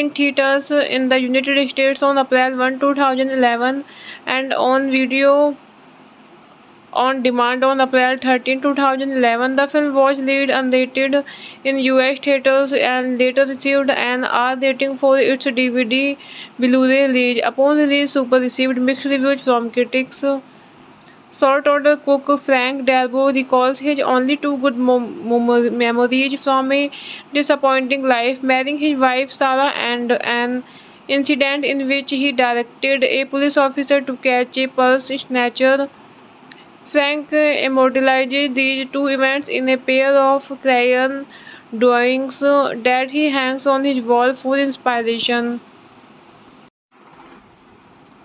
in theaters in the United States on April 1, 2011 and on video on demand on April 13, 2011. The film was released unrated in US theaters and later received an R rating for its DVD Blu-ray release. Upon release, Super received mixed reviews from critics. Short-order cook Frank Darabont recalls his only two good memories from a disappointing life, marrying his wife Sarah and an incident in which he directed a police officer to catch a purse snatcher. Frank immortalizes these two events in a pair of crayon drawings that he hangs on his wall for inspiration.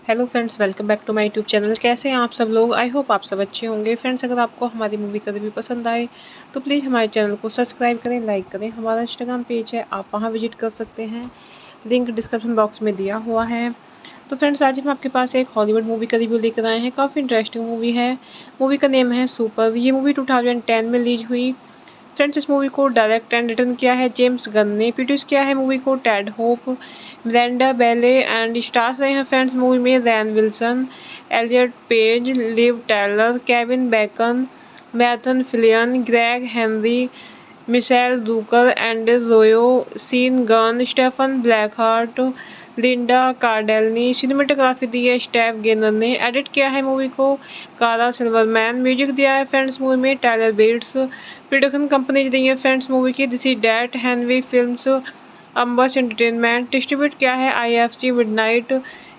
Hello friends, welcome back to my YouTube channel. कैसे हैं आप सब लोग? I hope आप सब अच्छे होंगे। Friends, अगर आपको हमारी मूवी का रिव्यू पसंद आए तो प्लीज़ हमारे चैनल को सब्सक्राइब करें, लाइक करें। हमारा इंस्टाग्राम पेज है, आप वहां विजिट कर सकते हैं, लिंक डिस्क्रिप्शन बॉक्स में दिया हुआ है। तो फ्रेंड्स, आज हम आपके पास एक हॉलीवुड मूवी का रिव्यू लेकर आए हैं। काफ़ी इंटरेस्टिंग मूवी है। मूवी का नेम है सुपर। ये मूवी 2010 में रिलीज हुई। फ्रेंड्स, इस मूवी को डायरेक्ट एंड रिटर्न किया है जेम्स गन ने। प्रोड्यूस किया है मूवी को Ted Hope, Brenda Bailey and stars रहे हैं फ्रेंड्स मूवी में Rainn Wilson, Elliot Page, Liv Tyler, Kevin Bacon, Nathan Fillion, Gregg Henry, Michel Rooker, Andy Royo, Sean Gunn, Stephen ब्लैकहार्ट, Linda Cardellini. Cinematography दी है Steph gainer ने। Edit किया है movie को कारा सिल्वरमैन। म्यूजिक दिया है फ्रेंड्स मूवी में टायलर बेट्स। प्रोडक्शन कंपनी दी है फ्रेंड्स मूवी की this is that, हैनवी films, अम्बस entertainment. Distribute किया है IFC मिडनाइट।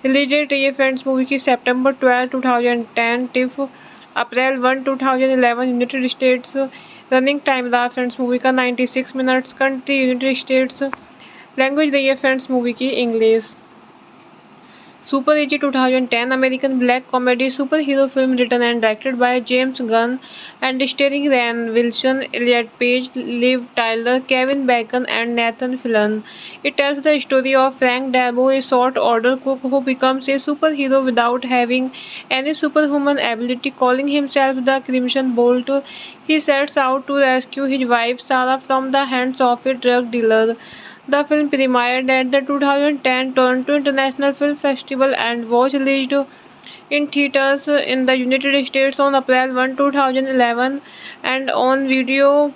रिलीज डेट है फ्रेंड्स मूवी की September 12, 2010 TIFF April 1, 2011 United states. Running time रहा फ्रेंड्स मूवी का 96 minutes. Country United states. Language रही है फ्रेंड्स मूवी की English. Super AG 2010 American black comedy super hero film written and directed by James Gunn and starring Ryan Wilson, Elliot Page, Liv Tyler, Kevin Bacon and Nathan Fillion. It tells the story of Frank Darabont, a short-order cook who becomes a superhero without having any superhuman ability. Calling himself the Crimson Bolt, he sets out to rescue his wife Sarah from the hands of a drug dealer. The film premiered at the 2010 Toronto International Film Festival and was released in theaters in the United States on April 1, 2011 and on video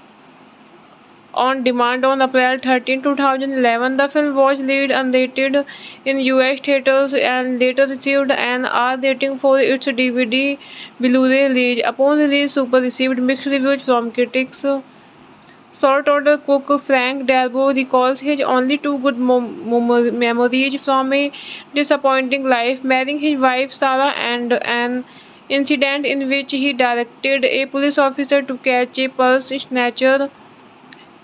on demand on April 13, 2011. The film was released unrated in US theaters and later received an R rating for its DVD Blu-ray release. Upon release, Super received mixed reviews from critics. Short-order cook Frank Darabont recalls his only two good memories from a disappointing life, marrying his wife Sarah and an incident in which he directed a police officer to catch a purse snatcher.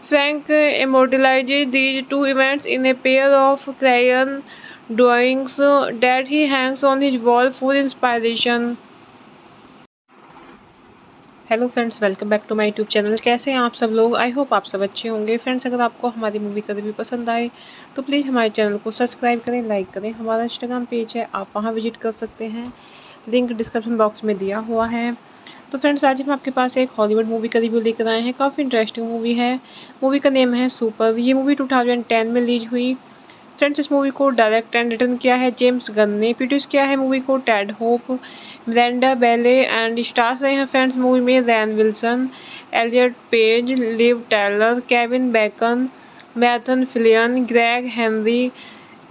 Frank immortalizes these two events in a pair of crayon drawings that he hangs on his wall for inspiration. Hello friends, welcome back to my YouTube channel. कैसे हैं आप सब लोग? I hope आप सब अच्छे होंगे। Friends, अगर आपको हमारी मूवी का रिव्यू पसंद आए तो प्लीज़ हमारे चैनल को सब्सक्राइब करें, लाइक करें। हमारा इंस्टाग्राम पेज है, आप वहां विजिट कर सकते हैं, लिंक डिस्क्रिप्शन बॉक्स में दिया हुआ है। तो फ्रेंड्स, आज हम आपके पास एक हॉलीवुड मूवी का रिव्यू लेकर आए हैं। काफ़ी इंटरेस्टिंग मूवी है। मूवी का नेम है सुपर। ये मूवी 2010 में रिलीज हुई। फ्रेंड्स इस मूवी को डायरेक्ट एंड रिटर्न किया है जेम्स गन ने। प्रोड्यूस किया है मूवी को Ted Hope, Miranda Bailey and stars रहे हैं फ्रेंड्स मूवी में Rainn Wilson, Elliot Page, Liv Tyler, Kevin Bacon, Nathan Fillion, Gregg Henry,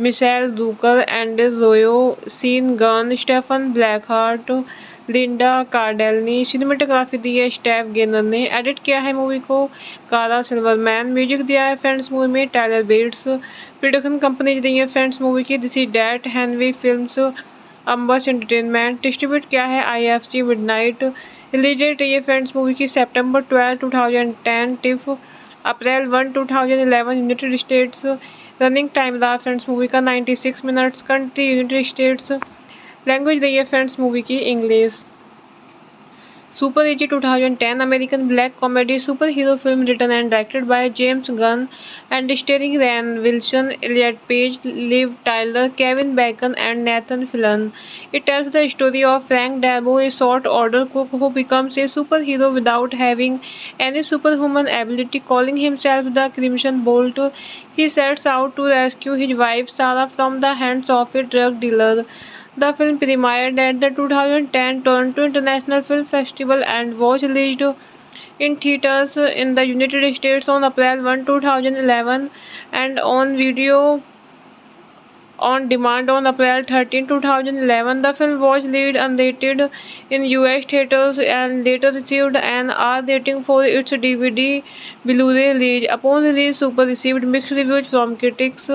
Michel Rooker, Andy Royo, Sean Gunn, Stephen ब्लैकहार्ट, Linda Cardellini. Cinematography दी है Steph gainer ने। Edit किया है movie को कारा सिल्वरमैन। म्यूजिक दिया है फ्रेंड्स मूवी में टायलर बेट्स। प्रोडक्शन कंपनी दी है फ्रेंड्स मूवी की this is that, हैनवी films, अम्बस entertainment. Distribute किया है IFC मिडनाइट। रिलीज डेट रही है फ्रेंड्स मूवी की September 12, 2010 TIFF April 1, 2011 United states. Running time रहा फ्रेंड्स मूवी का 96 minutes. Country United states. Language रही है फ्रेंड्स मूवी की English. Super AG 2010 American black comedy super hero film written and directed by James Gunn and starring Rainn Wilson, Elliot Page, Liv Tyler, Kevin Bacon and Nathan Fillion. It tells the story of Frank Darabont, a short-order cook who becomes a superhero without having any superhuman ability. Calling himself the Crimson Bolt, he sets out to rescue his wife Sarah from the hands of a drug dealer. The film premiered at the 2010 Toronto International Film Festival and was released in theaters in the United States on April 1, 2011 and on video on demand on April 13, 2011. The film was released unrated in US theaters and later received an R rating for its DVD Blu-ray release. Upon release, Super received mixed reviews from critics.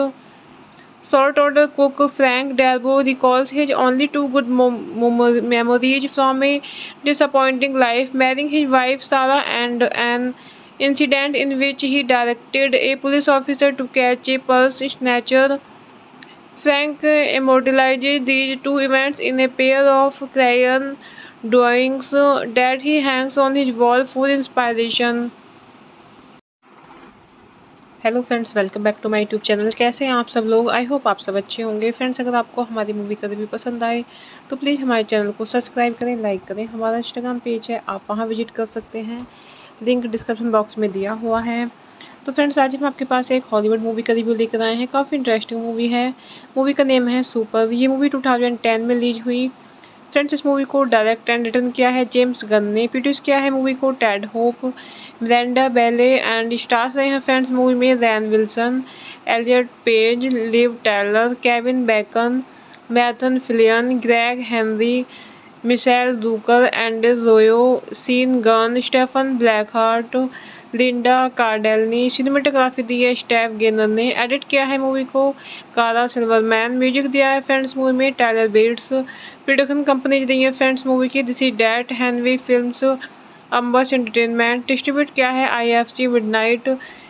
Short-order cook Frank Darabont recalls his only two good memories from a disappointing life, marrying his wife Sarah and an incident in which he directed a police officer to catch a purse snatcher. Frank immortalizes these two events in a pair of crayon drawings that he hangs on his wall for inspiration. Hello friends, welcome back to my YouTube channel. कैसे हैं आप सब लोग? I hope आप सब अच्छे होंगे। Friends अगर आपको हमारी मूवी का रिव्यू पसंद आए तो प्लीज़ हमारे चैनल को सब्सक्राइब करें, लाइक करें। हमारा इंस्टाग्राम पेज है, आप वहां विजिट कर सकते हैं, लिंक डिस्क्रिप्शन बॉक्स में दिया हुआ है। तो फ्रेंड्स आज हम आपके पास एक हॉलीवुड मूवी का रिव्यू लेकर आए हैं। काफ़ी इंटरेस्टिंग मूवी है। मूवी का नेम है सुपर। ये मूवी 2010 में रिलीज हुई। फ्रेंड्स इस मूवी को डायरेक्ट एंड रिटर्न किया है जेम्स गन ने। प्रोड्यूस किया है मूवी को Ted Hope, Miranda Bailey and stars रहे हैं फ्रेंड्स मूवी में Rainn Wilson, Elliot Page, Liv Tyler, Kevin Bacon, Nathan Fillion, Gregg Henry, Michel Rooker, Andy Royo, Sean Gunn, Stephen ब्लैकहार्ट, Linda Cardellini. Cinematography दी है Steph gainer ने। Edit किया है movie को कारा सिल्वरमैन। म्यूजिक दिया है फ्रेंड्स मूवी में टायलर बेट्स। प्रोडक्शन कंपनी दी है फ्रेंड्स मूवी की this is that, हैनवी films, अम्बस entertainment. Distribute किया है IFC मिडनाइट।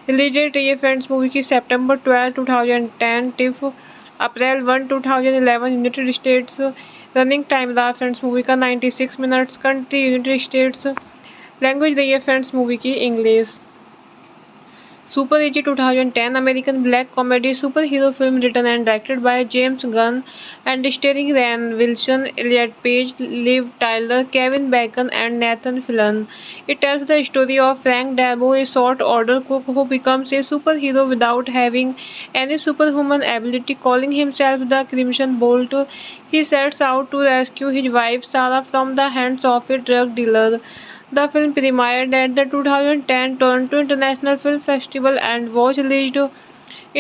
रिलीज डेट रही है फ्रेंड्स मूवी की September 12, 2010 TIFF April 1, 2011 United states. Running time रहा फ्रेंड्स मूवी का 96 minutes. Country United states. Language रही है फ्रेंड्स मूवी की English. Super AG 2010 American black comedy super hero film written and directed by James Gunn and starring Rainn Wilson, Elliot Page, Liv Tyler, Kevin Bacon and Nathan Fillion. It tells the story of Frank Darabont, a short-order cook who becomes a superhero without having any superhuman ability. Calling himself the Crimson Bolt, he sets out to rescue his wife Sarah from the hands of a drug dealer. The film premiered at the 2010 Toronto International Film Festival and was released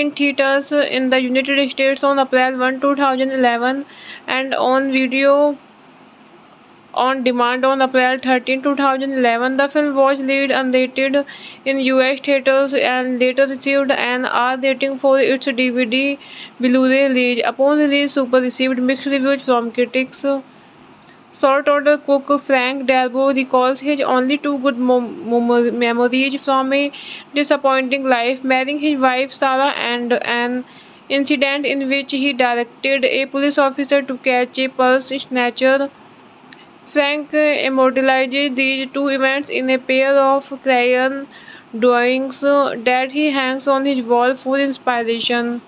in theaters in the United States on April 1, 2011 and on video on demand on April 13, 2011. The film was released unrated in US theaters and later received an R rating for its DVD Blu-ray release. Upon release, Super received mixed reviews from critics. Short-order cook Frank Darabont recalls his only two good memories from a disappointing life, marrying his wife Sarah and an incident in which he directed a police officer to catch a purse snatcher. Frank immortalizes these two events in a pair of crayon drawings that he hangs on his wall for inspiration.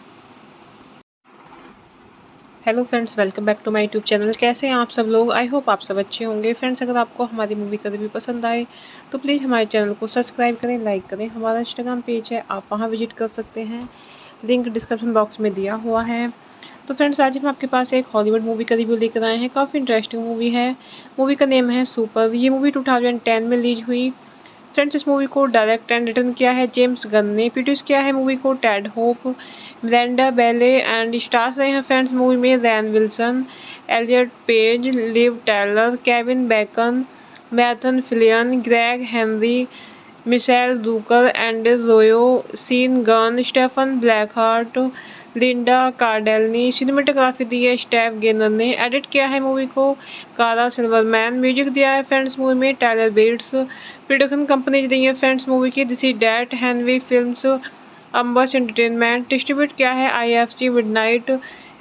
Hello friends, welcome back to my YouTube channel. कैसे हैं आप सब लोग? I hope आप सब अच्छे होंगे। Friends, अगर आपको हमारी मूवी का रिव्यू पसंद आए तो प्लीज़ हमारे चैनल को सब्सक्राइब करें, लाइक करें। हमारा इंस्टाग्राम पेज है, आप वहां विजिट कर सकते हैं, लिंक डिस्क्रिप्शन बॉक्स में दिया हुआ है। तो फ्रेंड्स, आज हम आपके पास एक हॉलीवुड मूवी का रिव्यू लेकर आए हैं। काफ़ी इंटरेस्टिंग मूवी है। मूवी का नेम है सुपर। ये मूवी 2010 में रिलीज हुई। फ्रेंड्स, इस मूवी को डायरेक्ट एंड रिटर्न किया है जेम्स गन ने। प्रोड्यूस किया है मूवी को Ted Hope, Brenda Bailey and stars रहे हैं फ्रेंड्स मूवी में Rainn Wilson, Elliot Page, Liv Tyler, Kevin Bacon, Nathan Fillion, Gregg Henry, Michel Rooker, Andy Royo, Sean Gunn, Stephen ब्लैकहार्ट, Linda Cardellini. Cinematography दी है Steph gainer ने। Edit किया है movie को कारा सिल्वरमैन। म्यूजिक दिया है फ्रेंड्स मूवी में टायलर बेट्स। प्रोडक्शन कंपनी दी है फ्रेंड्स मूवी की this is that, हैनवी films, अम्बस entertainment. Distribute किया है IFC मिडनाइट।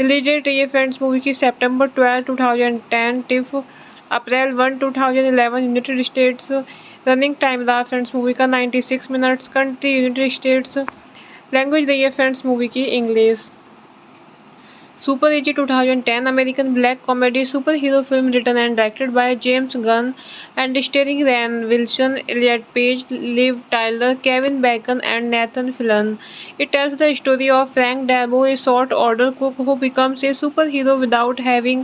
रिलीज डेट है फ्रेंड्स मूवी की September 12, 2010 TIFF April 1, 2011 United states. Running time रहा फ्रेंड्स मूवी का 96 minutes. Country United states. Language रही है फ्रेंड्स मूवी की English. Super AG 2010 American black comedy super hero film written and directed by James Gunn and starring Ryan Wilson, Elliot Page, Liv Tyler, Kevin Bacon and Nathan Fillion. It tells the story of Frank Darbo, a short-order cook who becomes a superhero without having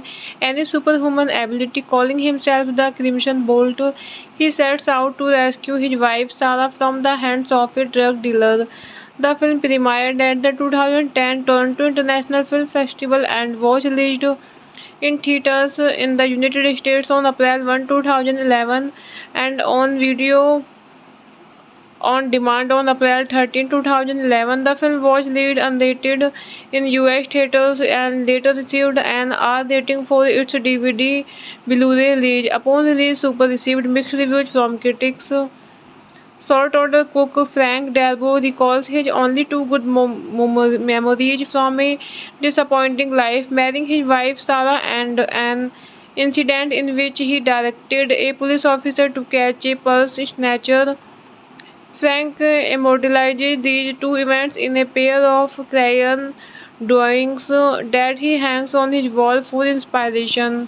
any superhuman ability. Calling himself the Crimson Bolt, he sets out to rescue his wife Sarah from the hands of a drug dealer. The film premiered at the 2010 Toronto International Film Festival and was released in theaters in the United States on April 1, 2011 and on video on demand on April 13, 2011. The film was released unrated in US theaters and later received an R rating for its DVD Blu-ray release. Upon release, Super received mixed reviews from critics. Short-order cook Frank Darbo recalls his only two good memories from a disappointing life, marrying his wife Sarah and an incident in which he directed a police officer to catch a purse snatcher. Frank immortalizes these two events in a pair of crayon drawings that he hangs on his wall for inspiration.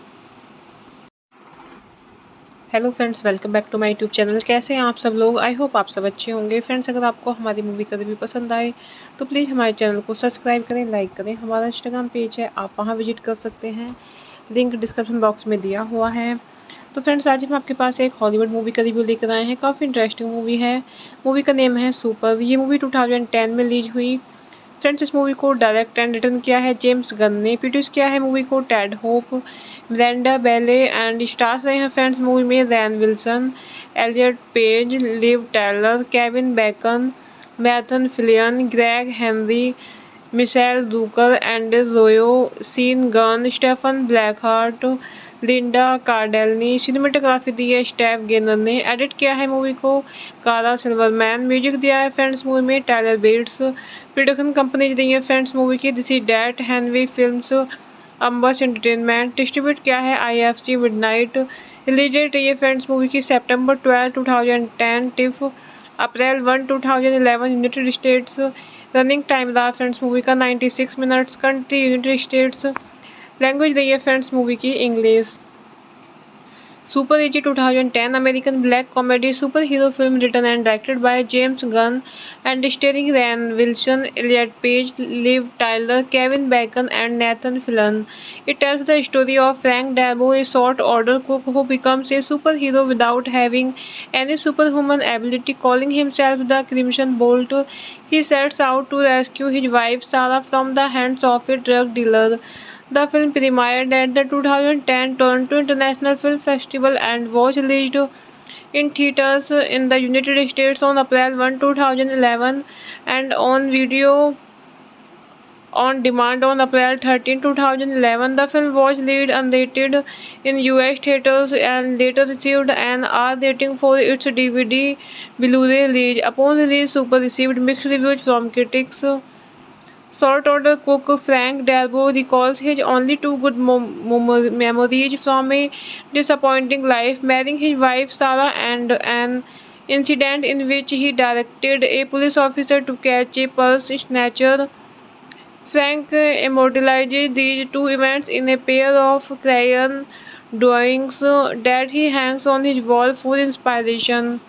Hello friends, welcome back to my YouTube channel. कैसे हैं आप सब लोग? I hope आप सब अच्छे होंगे। Friends, अगर आपको हमारी मूवी का रिव्यू पसंद आए तो प्लीज़ हमारे चैनल को सब्सक्राइब करें, लाइक करें। हमारा इंस्टाग्राम पेज है, आप वहां विजिट कर सकते हैं, लिंक डिस्क्रिप्शन बॉक्स में दिया हुआ है। तो फ्रेंड्स, आज हम आपके पास एक हॉलीवुड मूवी का रिव्यू लेकर आए हैं। काफ़ी इंटरेस्टिंग मूवी है। मूवी का नेम है सुपर। ये मूवी 2010 में रिलीज हुई। फ्रेंड्स, इस मूवी को डायरेक्ट एंड रिटर्न किया है जेम्स गन ने। प्रोड्यूस किया है मूवी को Ted Hope, Brenda Bailey and stars रहे हैं फ्रेंड्स मूवी में Rainn Wilson, Elliot Page, Liv Tyler, Kevin Bacon, Nathan Fillion, Gregg Henry, Michel Rooker, Andy Royo, Sean Gunn, Stephen ब्लैकहार्ट, Linda Cardellini. Cinematography दी है Steph gainer ने। Edit किया है movie को कारा सिल्वरमैन। म्यूजिक दिया है फ्रेंड्स मूवी में टायलर बेट्स। प्रोडक्शन कंपनी दी है फ्रेंड्स मूवी की this is that, हैनवी films, अम्बस entertainment. Distribute किया है IFC मिडनाइट। रिलीज डेट है फ्रेंड्स मूवी की September 12, 2010 TIFF April 1, 2011 United states. Running time रहा फ्रेंड्स मूवी का 96 minutes. Country United states. Language रही है फ्रेंड्स मूवी की English. Super AG 2010 American black comedy super hero film written and directed by James Gunn and starring Ryan Wilson, Elliot Page, Liv Tyler, Kevin Bacon and Nathan Fillion. It tells the story of Frank Darbo, a short-order cook who becomes a superhero without having any superhuman ability. Calling himself the Crimson Bolt, he sets out to rescue his wife Sarah from the hands of a drug dealer. The film premiered at the 2010 Toronto International Film Festival and was released in theaters in the United States on April 1, 2011 and on video on demand on April 13, 2011. The film was released unrated in US theaters and later received an R rating for its DVD Blu-ray release. Upon release, Super received mixed reviews from critics. Short-order cook Frank Darbo recalls his only two good memories from a disappointing life, marrying his wife Sarah and an incident in which he directed a police officer to catch a purse snatcher. Frank immortalizes these two events in a pair of crayon drawings that he hangs on his wall for inspiration.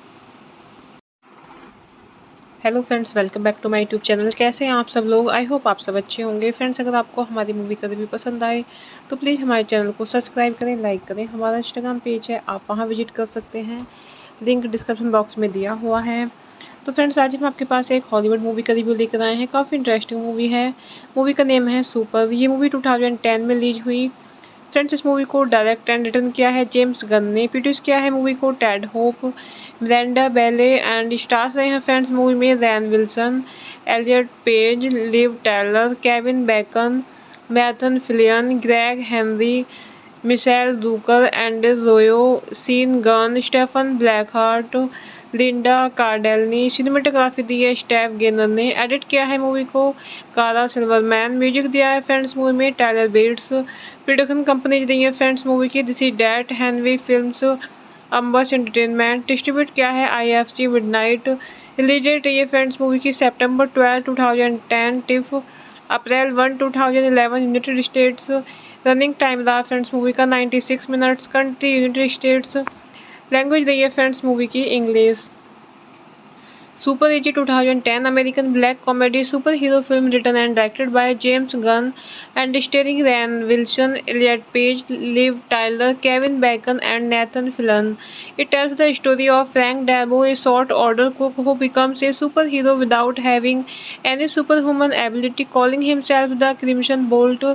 Hello friends, welcome back to my YouTube channel. कैसे हैं आप सब लोग? I hope आप सब अच्छे होंगे। Friends, अगर आपको हमारी मूवी का रिव्यू पसंद आए तो प्लीज़ हमारे चैनल को सब्सक्राइब करें, लाइक करें। हमारा इंस्टाग्राम पेज है, आप वहां विजिट कर सकते हैं, लिंक डिस्क्रिप्शन बॉक्स में दिया हुआ है। तो फ्रेंड्स, आज हम आपके पास एक हॉलीवुड मूवी का रिव्यू लेकर आए हैं। काफ़ी इंटरेस्टिंग मूवी है। मूवी का नेम है सुपर। ये मूवी 2010 में रिलीज हुई। फ्रेंड्स, इस मूवी को डायरेक्ट एंड रिटर्न किया है जेम्स गन ने। प्रोड्यूस किया है मूवी को Ted Hope, Miranda Bailey and stars रहे हैं फ्रेंड्स मूवी में Rainn Wilson, Elliot Page, Liv Tyler, Kevin Bacon, Nathan Fillion, Gregg Henry, Michel Rooker, Andy Royo, Sean Gunn, Stephen ब्लैकहार्ट, Linda Cardellini. Cinematography दी है Steph gainer ने। Edit किया है movie को कारा सिल्वरमैन। म्यूजिक दिया है फ्रेंड्स मूवी में टायलर बेट्स। प्रोडक्शन कंपनी दी है फ्रेंड्स मूवी की this is that, हैनवी films, अम्बस entertainment. Distribute किया है IFC मिडनाइट। रिलीज डेट है फ्रेंड्स मूवी की September 12, 2010 TIFF April 1, 2011 United states. Running time रहा फ्रेंड्स मूवी का 96 minutes. Country United states. Language रही है फ्रेंड्स मूवी की English. Super AG 2010 American black comedy super hero film written and directed by James Gunn and starring Rainn Wilson, Elliot Page, Liv Tyler, Kevin Bacon and Nathan Fillion. It tells the story of Frank Darabont, a short-order cook who becomes a superhero without having any superhuman ability. Calling himself the Crimson Bolt,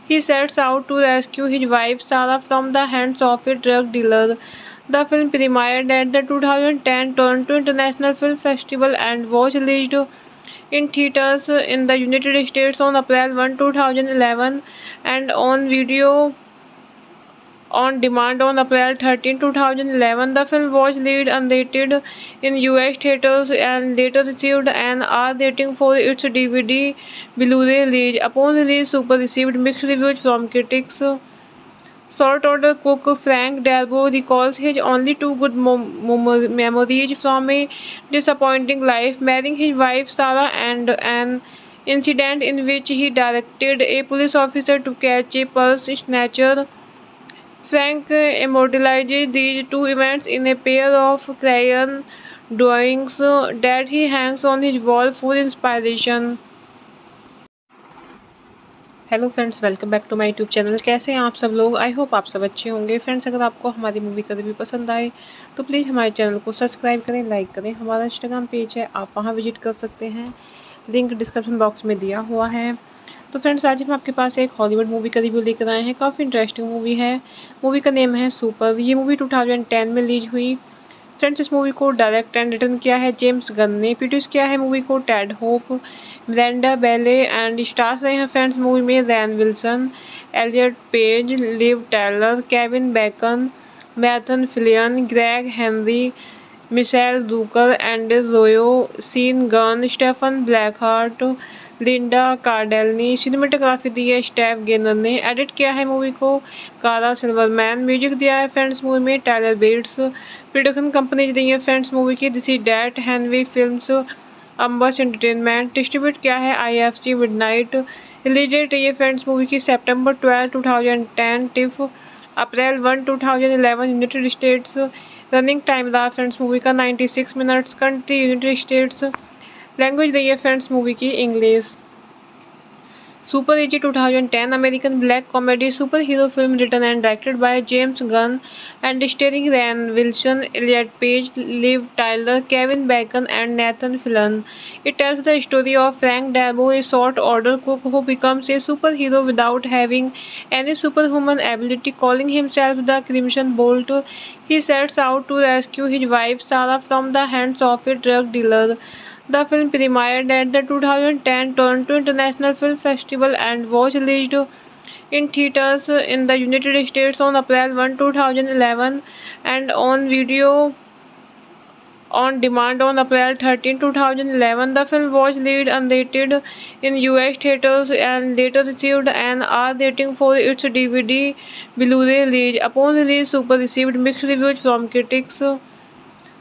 he sets out to rescue his wife Sarah from the hands of a drug dealer. The film premiered at the 2010 Toronto International Film Festival and was released in theaters in the United States on April 1, 2011 and on video on demand on April 13, 2011. The film was released unrated in US theaters and later received an R rating for its DVD Blu-ray release. Upon release, Super received mixed reviews from critics. Short-order cook Frank Darabont recalls his only two good memories from a disappointing life, marrying his wife Sarah and an incident in which he directed a police officer to catch a purse snatcher. Frank immortalizes these two events in a pair of crayon drawings that he hangs on his wall for inspiration. Hello friends, welcome back to my YouTube channel. कैसे हैं आप सब लोग? I hope आप सब अच्छे होंगे। Friends, अगर आपको हमारी मूवी का रिव्यू पसंद आए तो प्लीज़ हमारे चैनल को सब्सक्राइब करें, लाइक करें। हमारा इंस्टाग्राम पेज है, आप वहां विजिट कर सकते हैं, लिंक डिस्क्रिप्शन बॉक्स में दिया हुआ है। तो फ्रेंड्स, आज हम आपके पास एक हॉलीवुड मूवी का रिव्यू लेकर आए हैं। काफ़ी इंटरेस्टिंग मूवी है। मूवी का नेम है सुपर। ये मूवी 2010 में रिलीज हुई। फ्रेंड्स, इस मूवी को डायरेक्ट एंड रिटर्न किया है जेम्स गन ने। प्रोड्यूस किया है मूवी को Ted Hope, Miranda Bailey and stars रहे हैं फ्रेंड्स मूवी में Rainn Wilson, Elliot Page, Liv Tyler, Kevin Bacon, Nathan Fillion, Gregg Henry, Michel Rooker, Andy Royo, Sean Gunn, Stephen ब्लैकहार्ट, Linda Cardellini. Cinematography दी है Steph gainer ने। Edit किया है movie को कारा सिल्वरमैन। म्यूजिक दिया है फ्रेंड्स मूवी में टायलर बेट्स। प्रोडक्शन कंपनी दी है फ्रेंड्स मूवी की this is that, हैनवी films, अम्बस entertainment. Distribute किया है IFC मिडनाइट। रिलीज डेट है फ्रेंड्स मूवी की September 12, 2010 TIFF April 1, 2011 United states. Running time रहा फ्रेंड्स मूवी का 96 minutes. Country United states. Language रही है फ्रेंड्स मूवी की English. Super AG 2010 American black comedy super hero film written and directed by James Gunn and starring Rainn Wilson, Elliot Page, Liv Tyler, Kevin Bacon and Nathan Fillion. It tells the story of Frank Darabont, a short-order cook who becomes a superhero without having any superhuman ability. Calling himself the Crimson Bolt, he sets out to rescue his wife Sarah from the hands of a drug dealer. The film premiered at the 2010 Toronto International Film Festival and was released in theaters in the United States on April 1, 2011 and on video on demand on April 13, 2011. The film was released unrated in US theaters and later received an R rating for its DVD Blu-ray release. Upon release, Super received mixed reviews from critics.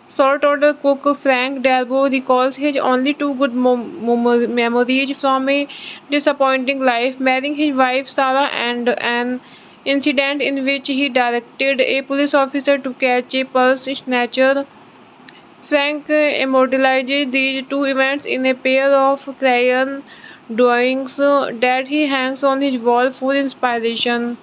Salt order cook Frank Darbo recalls his only two good memories from a disappointing life, marrying his wife Sarah and an incident in which he directed a police officer to catch a purse snatcher. Frank immortalizes these two events in a pair of crayon drawings that he hangs on his wall for inspiration.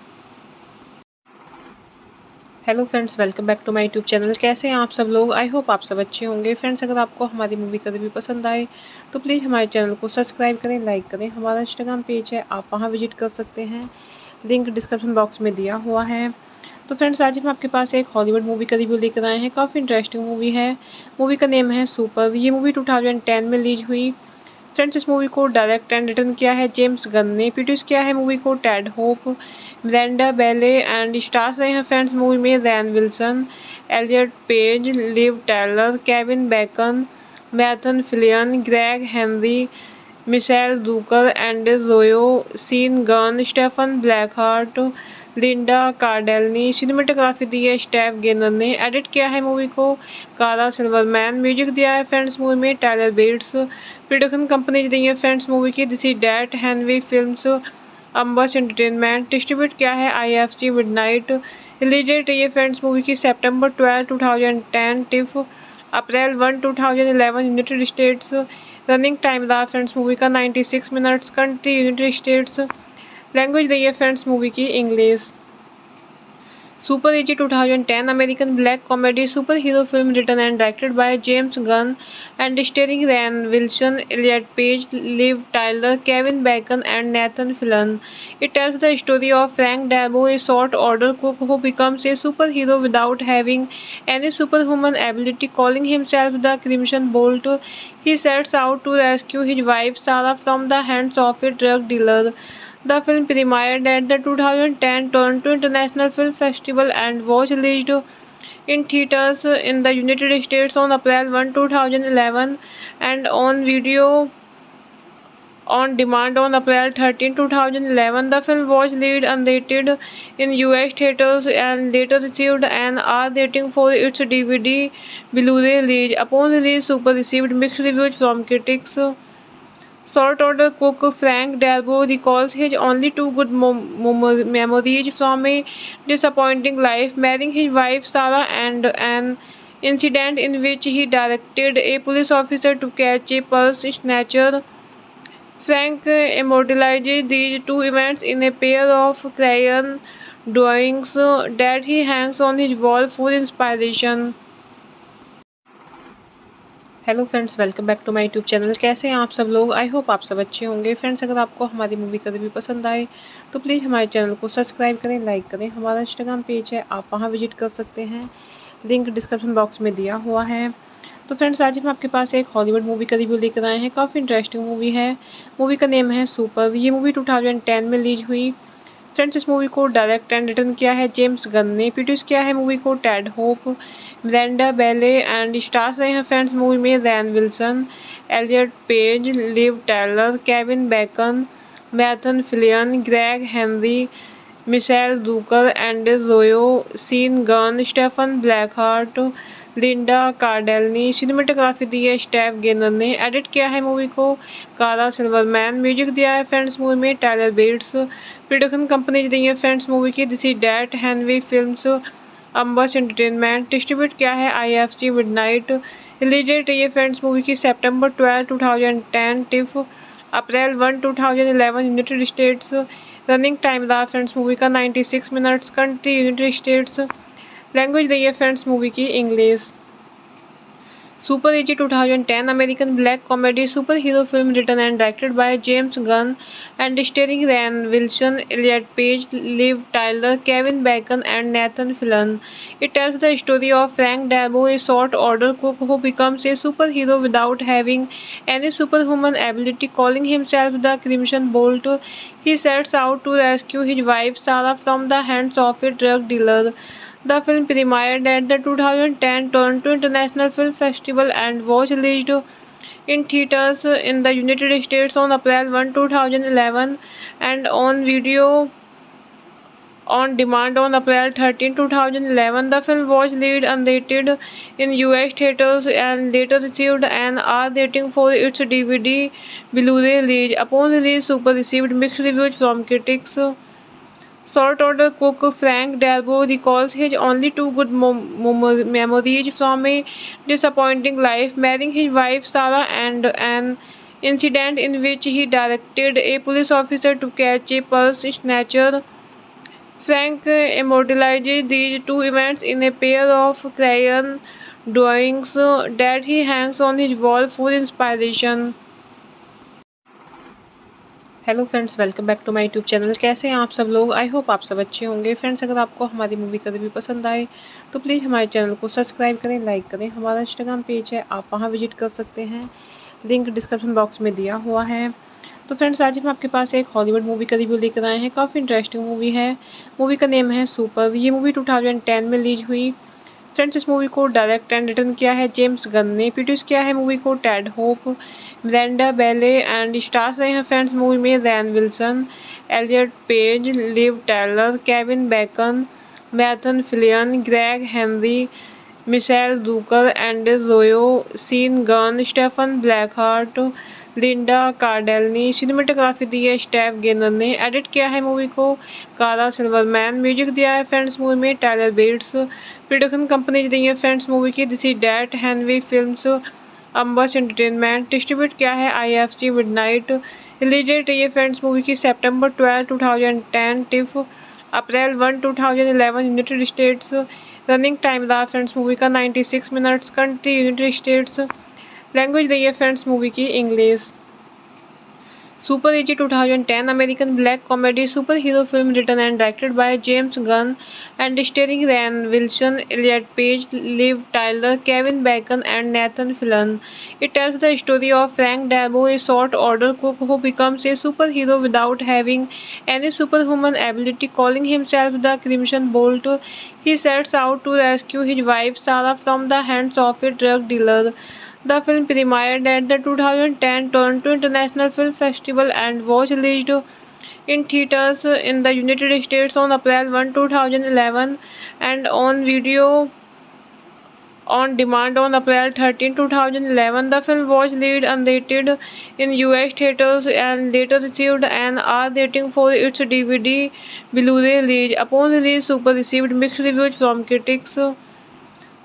Hello friends, welcome back to my YouTube channel. कैसे हैं आप सब लोग? I hope आप सब अच्छे होंगे। Friends, अगर आपको हमारी मूवी का रिव्यू पसंद आए तो प्लीज़ हमारे चैनल को सब्सक्राइब करें, लाइक करें। हमारा इंस्टाग्राम पेज है, आप वहां विजिट कर सकते हैं, लिंक डिस्क्रिप्शन बॉक्स में दिया हुआ है। तो फ्रेंड्स, आज हम आपके पास एक हॉलीवुड मूवी का रिव्यू लेकर आए हैं। काफ़ी इंटरेस्टिंग मूवी है। मूवी का नेम है सुपर। ये मूवी 2010 में रिलीज हुई। फ्रेंड्स, इस मूवी को डायरेक्ट एंड रिटर्न किया है जेम्स गन ने। प्रोड्यूस किया है मूवी को Ted Hope, Brenda Bailey and stars रहे हैं फ्रेंड्स मूवी में Rainn Wilson, Elliot Page, Liv Taylor, Kevin Bacon, Nathan Fillion, Gregg Henry, Michel Rooker, Andy Royo, Sean Gunn, Stephen ब्लैकहार्ट, Linda Cardellini. Cinematography दी है Steph gainer ने। Edit किया है movie को कारा सिल्वरमैन। म्यूजिक दिया है फ्रेंड्स मूवी में टायलर बेट्स। प्रोडक्शन कंपनी दी है फ्रेंड्स मूवी की this is that, हैनवी films, अम्बस entertainment. Distribute किया है IFC मिडनाइट। रिलीज डेट है फ्रेंड्स मूवी की September 12, 2010 TIFF April 1, 2011 United states. Running time रहा फ्रेंड्स मूवी का 96 minutes. Country United states. Language रही है फ्रेंड्स मूवी की English. Super AG 2010 American black comedy super hero film written and directed by James Gunn and starring Ryan Wilson, Elliot Page, Liv Tyler, Kevin Bacon and Nathan Fillion. It tells the story of Frank Darbo, a short-order cook who becomes a superhero without having any superhuman ability. Calling himself the Crimson Bolt, he sets out to rescue his wife Sarah from the hands of a drug dealer. The film premiered at the 2010 Toronto International Film Festival and was released in theaters in the United States on April 1, 2011 and on video on demand on April 13, 2011. The film was released unrated in US theaters and later received an R rating for its DVD Blu-ray release. Upon release, Super received mixed reviews from critics. Salt order cook Frank Darbo recalls his only two good memories from a disappointing life, marrying his wife Sarah and an incident in which he directed a police officer to catch a purse snatcher. Frank immortalizes these two events in a pair of crayon drawings that he hangs on his wall for inspiration. Hello friends, welcome back to my YouTube channel. कैसे हैं आप सब लोग? I hope आप सब अच्छे होंगे। Friends, अगर आपको हमारी मूवी का रिव्यू पसंद आए तो प्लीज़ हमारे चैनल को सब्सक्राइब करें, लाइक करें। हमारा इंस्टाग्राम पेज है, आप वहां विजिट कर सकते हैं, लिंक डिस्क्रिप्शन बॉक्स में दिया हुआ है। तो फ्रेंड्स, आज हम आपके पास एक हॉलीवुड मूवी का रिव्यू लेकर आए हैं। काफ़ी इंटरेस्टिंग मूवी है। मूवी का नेम है सुपर। ये मूवी 2010 में रिलीज हुई। फ्रेंड्स, इस मूवी को डायरेक्ट एंड रिटर्न किया है जेम्स गन ने। प्रोड्यूस किया है मूवी को Ted Hope, Brenda Bailey and stars रहे हैं फ्रेंड्स मूवी में Rainn Wilson, Elliot Page, Liv Taylor, Kevin Bacon, Nathan Fillion, Gregg Henry, Michel Rooker, Andy Royo, Sean Gunn, Stephen ब्लैकहार्ट, Linda Cardellini. Cinematography दी है Steph gainer ने। Edit किया है movie को कारा सिल्वरमैन। म्यूजिक दिया है फ्रेंड्स मूवी में टायलर बेट्स। प्रोडक्शन कंपनी दी है फ्रेंड्स मूवी की this is that, हैनवी films, अम्बस entertainment. Distribute किया है IFC मिडनाइट। रिलीज डेट है फ्रेंड्स मूवी की September 12, 2010 TIFF April 1, 2011 United states. Running time रहा फ्रेंड्स मूवी का 96 minutes. Country United states. Language रही है फ्रेंड्स मूवी की English. Super AG 2010 American black comedy super hero film written and directed by James Gunn and starring Ryan Wilson, Elliot Page, Liv Tyler, Kevin Bacon and Nathan Fillion. It tells the story of Frank Darbo, a short-order cook who becomes a superhero without having any superhuman ability. Calling himself the Crimson Bolt, he sets out to rescue his wife Sarah from the hands of a drug dealer. The film premiered at the 2010 Toronto International Film Festival and was released in theaters in the United States on April 1, 2011 and on video on demand on April 13, 2011. The film was released unrated in US theaters and later received an R rating for its DVD Blu-ray release. Upon release, Super received mixed reviews from critics. Salt Order cook Frank Darabont recalls his only two good memories from a disappointing life, marrying his wife Sarah and an incident in which he directed a police officer to catch a purse snatcher. Frank immortalizes these two events in a pair of crayon drawings that he hangs on his wall for inspiration. Hello friends, welcome back to my YouTube channel. कैसे हैं आप सब लोग? I hope आप सब अच्छे होंगे। Friends, अगर आपको हमारी मूवी का रिव्यू पसंद आए तो प्लीज़ हमारे चैनल को सब्सक्राइब करें, लाइक करें। हमारा इंस्टाग्राम पेज है, आप वहां विजिट कर सकते हैं, लिंक डिस्क्रिप्शन बॉक्स में दिया हुआ है। तो फ्रेंड्स, आज हम आपके पास एक हॉलीवुड मूवी का रिव्यू लेकर आए हैं। काफ़ी इंटरेस्टिंग मूवी है। मूवी का नेम है सुपर। ये मूवी 2010 में रिलीज हुई। फ्रेंड्स, इस मूवी को डायरेक्ट एंड रिटर्न किया है जेम्स गन ने। प्रोड्यूस किया है मूवी को Ted Hope, Brenda Bailey and stars रहे हैं फ्रेंड्स मूवी में Rainn Wilson, Elliot Page, Liv Taylor, Kevin Bacon, Nathan Fillion, Gregg Henry, Michel Rooker, Andy Royo, Sean Gunn, Stephen ब्लैकहार्ट, Linda Cardellini. Cinematography दी है Steph gainer ने। Edit किया है movie को कारा सिल्वरमैन। म्यूजिक दिया है फ्रेंड्स मूवी में टायलर बेट्स। प्रोडक्शन कंपनी दी है फ्रेंड्स मूवी की this is that, हैनवी films, अम्बस entertainment. Distribute किया है IFC मिडनाइट। रिलीज डेट है फ्रेंड्स मूवी की September 12, 2010 TIFF April 1, 2011 United states. Running time रहा फ्रेंड्स मूवी का 96 minutes. Country United states. Language रही है फ्रेंड्स मूवी की English. Super AG 2010 American black comedy super hero film written and directed by James Gunn and starring Rainn Wilson, Elliot Page, Liv Tyler, Kevin Bacon and Nathan Fillion. It tells the story of Frank Darabont, a sort order cook who becomes a superhero without having any superhuman ability. Calling himself the Crimson Bolt, he sets out to rescue his wife Sarah from the hands of a drug dealer. The film premiered at the 2010 Toronto International Film Festival and was released in theaters in the United States on April 1, 2011 and on video on demand on April 13, 2011. The film was released unrated in US theaters and later received an R rating for its DVD Blu-ray release. Upon release, Super received mixed reviews from critics.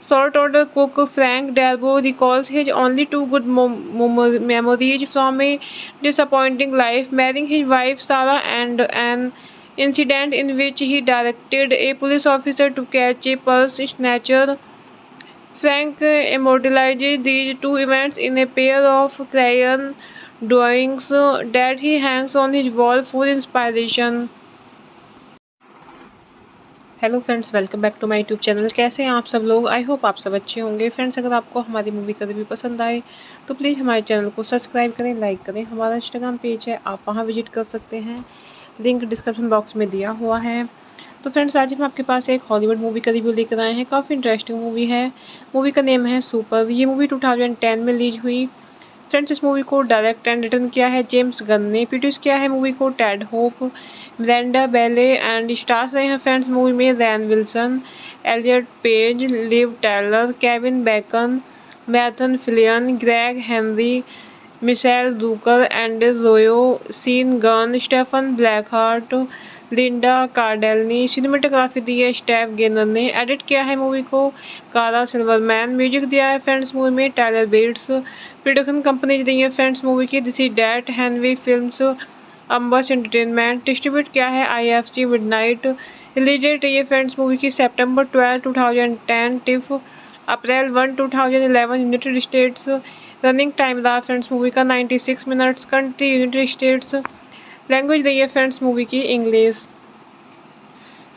Salt Order cook Frank Darabont recalls his only two good memories from a disappointing life, marrying his wife Sarah and an incident in which he directed a police officer to catch a purse snatcher. Frank immortalizes these two events in a pair of crayon drawings that he hangs on his wall for inspiration. Hello friends, welcome back to my YouTube channel. कैसे हैं आप सब लोग? I hope आप सब अच्छे होंगे। Friends, अगर आपको हमारी मूवी का रिव्यू पसंद आए तो प्लीज़ हमारे चैनल को सब्सक्राइब करें, लाइक करें। हमारा इंस्टाग्राम पेज है, आप वहां विजिट कर सकते हैं, लिंक डिस्क्रिप्शन बॉक्स में दिया हुआ है। तो फ्रेंड्स, आज हम आपके पास एक हॉलीवुड मूवी का रिव्यू लेकर आए हैं। काफ़ी इंटरेस्टिंग मूवी है। मूवी का नेम है सुपर। ये मूवी 2010 में रिलीज हुई। फ्रेंड्स, इस मूवी को डायरेक्ट एंड रिटर्न किया है जेम्स गन ने। प्रोड्यूस किया है मूवी को Ted Hope, Brenda Bailey and stars रहे हैं फ्रेंड्स मूवी में Rainn Wilson, Elliot Page, Liv Taylor, Kevin Bacon, Nathan Fillion, Gregg Henry, Michel Rooker, Andy Royo, Sean Gunn, Stephen ब्लैकहार्ट, Linda Cardellini. Cinematography दी है Steph gainer ने। Edit किया है movie को कारा सिल्वरमैन। म्यूजिक दिया है फ्रेंड्स मूवी में टायलर बेट्स। प्रोडक्शन कंपनी दी है फ्रेंड्स मूवी की this is that, हैनवी films, अम्बस entertainment. Distribute किया है IFC मिडनाइट। रिलीज डेट है फ्रेंड्स मूवी की September 12, 2010 TIFF April 1, 2011 United states. Running time रहा फ्रेंड्स मूवी का 96 minutes. Country United states. Language रही है फ्रेंड्स मूवी की English.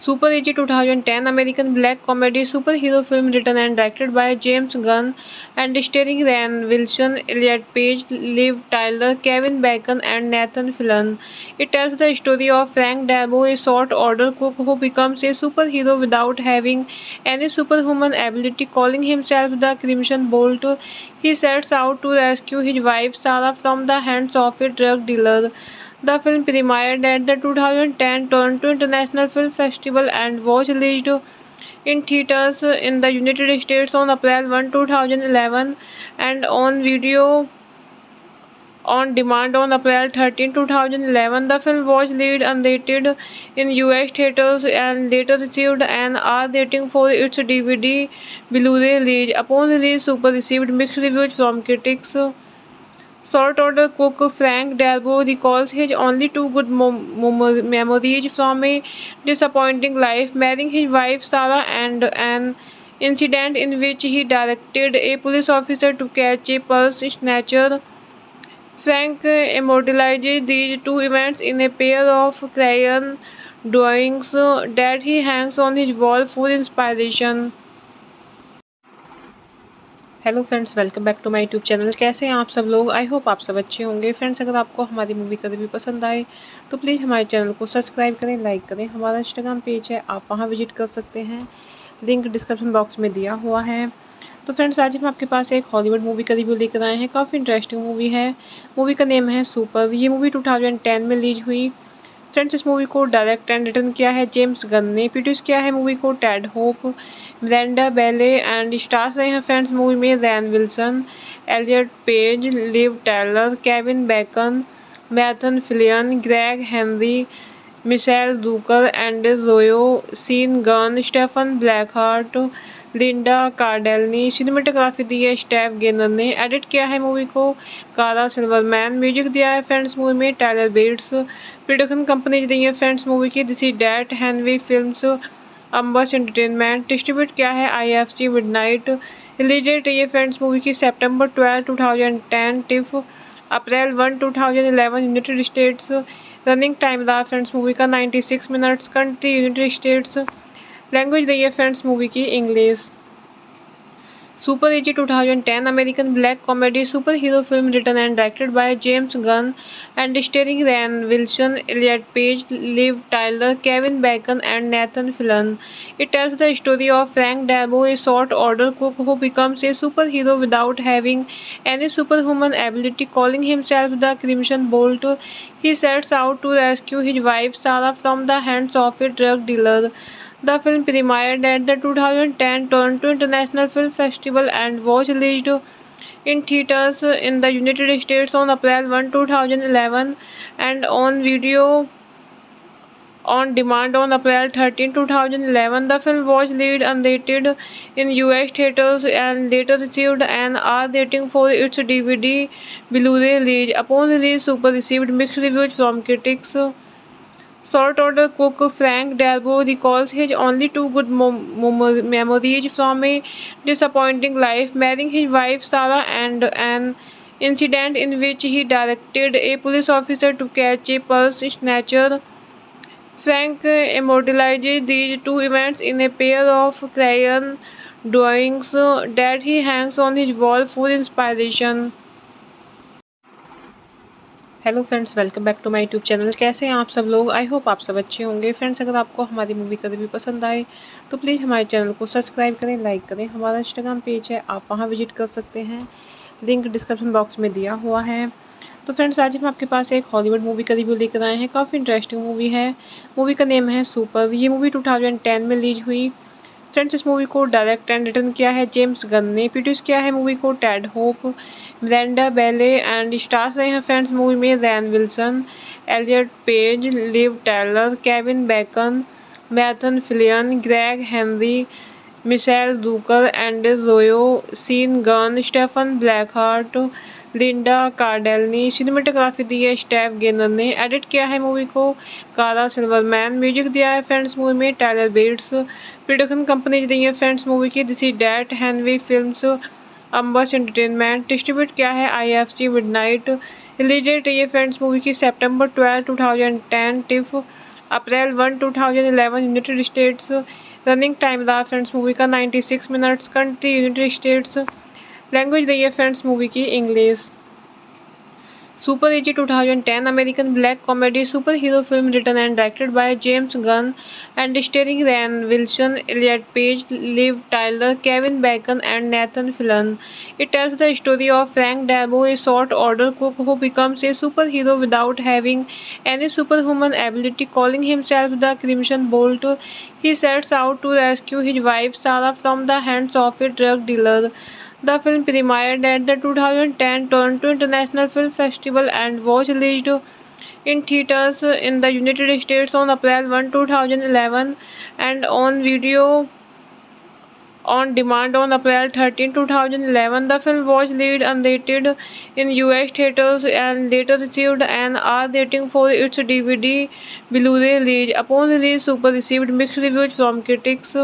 Super AG 2010 American black comedy super hero film written and directed by James Gunn and starring Rainn Wilson, Elliot Page, Liv Tyler, Kevin Bacon and Nathan Fillion. It tells the story of Frank Darabont, a sort order cook who becomes a superhero without having any superhuman ability. Calling himself the Crimson Bolt, he sets out to rescue his wife Sarah from the hands of a drug dealer. The film premiered at the 2010 Toronto International Film Festival and was released in theaters in the United States on April 1, 2011 and on video on demand on April 13, 2011. The film was released unrated in US theaters and later received an R rating for its DVD Blu-ray release. Upon release, Super received mixed reviews from critics. Salt Order cook Frank Darabont recalls his only two good memories from a disappointing life, marrying his wife Sarah and an incident in which he directed a police officer to catch a purse snatcher. Frank immortalizes these two events in a pair of crayon drawings that he hangs on his wall for inspiration. Hello friends, welcome back to my YouTube channel. कैसे हैं आप सब लोग? I hope आप सब अच्छे होंगे। Friends, अगर आपको हमारी मूवी का रिव्यू पसंद आए तो प्लीज़ हमारे चैनल को सब्सक्राइब करें, लाइक करें। हमारा इंस्टाग्राम पेज है, आप वहां विजिट कर सकते हैं, लिंक डिस्क्रिप्शन बॉक्स में दिया हुआ है। तो फ्रेंड्स, आज हम आपके पास एक हॉलीवुड मूवी का रिव्यू लेकर आए हैं। काफ़ी इंटरेस्टिंग मूवी है। मूवी का नेम है सुपर। ये मूवी 2010 में रिलीज हुई। फ्रेंड्स, इस मूवी को डायरेक्ट एंड रिटर्न किया है जेम्स गन ने। प्रोड्यूस किया है मूवी को Ted Hope, Brenda Bailey and stars रहे हैं फ्रेंड्स मूवी में Rainn Wilson, Elliot Page, Liv Taylor, Kevin Bacon, Nathan Fillion, Gregg Henry, Michel Rooker, Andy Royo, Sean Gunn, Stephen ब्लैकहार्ट, Linda Cardellini. Cinematography दी है Steph gainer ने। Edit किया है movie को कारा सिल्वरमैन। म्यूजिक दिया है फ्रेंड्स मूवी में टायलर बेट्स। प्रोडक्शन कंपनी दी है फ्रेंड्स मूवी की this is that, हैनवी films, अम्बस entertainment. Distribute किया है IFC मिडनाइट। रिलीज डेट है फ्रेंड्स मूवी की September 12, 2010 TIFF April 1, 2011 United states. Running time रहा फ्रेंड्स मूवी का 96 minutes. Country United states. Language रही है फ्रेंड्स मूवी की English. Super AG 2010 American black comedy superhero film written and directed by James Gunn and starring Ryan Wilson, Elliot Page, Liv Tyler, Kevin Bacon, and Nathan Fillion. It tells the story of Frank Darabont, a short-order cook who becomes a superhero without having any superhuman ability. Calling himself the Crimson Bolt, he sets out to rescue his wife Sarah from the hands of a drug dealer. The film premiered at the 2010 Toronto International Film Festival and was released in theaters in the United States on April 1, 2011 and on video on demand on April 13, 2011. The film was released unrated in US theaters and later received an R rating for its DVD Blu-ray release. Upon release, Super received mixed reviews from critics. Salt Order cook Frank Darabont recalls his only two good memories from a disappointing life, marrying his wife Sarah and an incident in which he directed a police officer to catch a purse snatcher. Frank immortalizes these two events in a pair of crayon drawings that he hangs on his wall for inspiration. Hello friends, welcome back to my YouTube channel. कैसे हैं आप सब लोग? I hope आप सब अच्छे होंगे। Friends, अगर आपको हमारी मूवी का रिव्यू पसंद आए तो प्लीज़ हमारे चैनल को सब्सक्राइब करें, लाइक करें। हमारा इंस्टाग्राम पेज है, आप वहां विजिट कर सकते हैं, लिंक डिस्क्रिप्शन बॉक्स में दिया हुआ है। तो फ्रेंड्स, आज हम आपके पास एक हॉलीवुड मूवी का रिव्यू लेकर आए हैं। काफ़ी इंटरेस्टिंग मूवी है। मूवी का नेम है सुपर। ये मूवी 2010 में रिलीज हुई। फ्रेंड्स, इस मूवी को डायरेक्ट एंड रिटर्न किया है जेम्स गन ने। प्रोड्यूस किया है मूवी को Ted Hope, Brenda Bailey and stars रहे हैं फ्रेंड्स मूवी में Rainn Wilson, Elliot Page, Liv Taylor, Kevin Bacon, Nathan Fillion, Gregg Henry, Michel Rooker, Andy Royo, Sean Gunn, Stephen ब्लैकहार्ट, Linda Cardellini. Cinematography दी है Steph gainer ने। Edit किया है movie को कारा सिल्वरमैन। म्यूजिक दिया है फ्रेंड्स मूवी में टायलर बेट्स। प्रोडक्शन कंपनी दी है फ्रेंड्स मूवी की this is that, हैनवी films, अम्बस entertainment. Distribute किया है IFC मिडनाइट। रिलीज डेट है फ्रेंड्स मूवी की September 12, 2010 TIFF April 1, 2011 United states. Running time रहा फ्रेंड्स मूवी का 96 minutes. Country United states. Language रही है फ्रेंड्स मूवी की English. Super AG 2010 American black comedy superhero film written and directed by James Gunn and starring Ryan Wilson, Elliot Page, Liv Tyler, Kevin Bacon, and Nathan Fillion. It tells the story of Frank Darbo, a short-order cook who becomes a superhero without having any superhuman ability. Calling himself the Crimson Bolt, he sets out to rescue his wife Sarah from the hands of a drug dealer. The film premiered at the 2010 Toronto International Film Festival and was released in theaters in the United States on April 1, 2011 and on video on demand on April 13, 2011. The film was released unrated in US theaters and later received an R rating for its DVD Blu-ray release. Upon release, Super received mixed reviews from critics.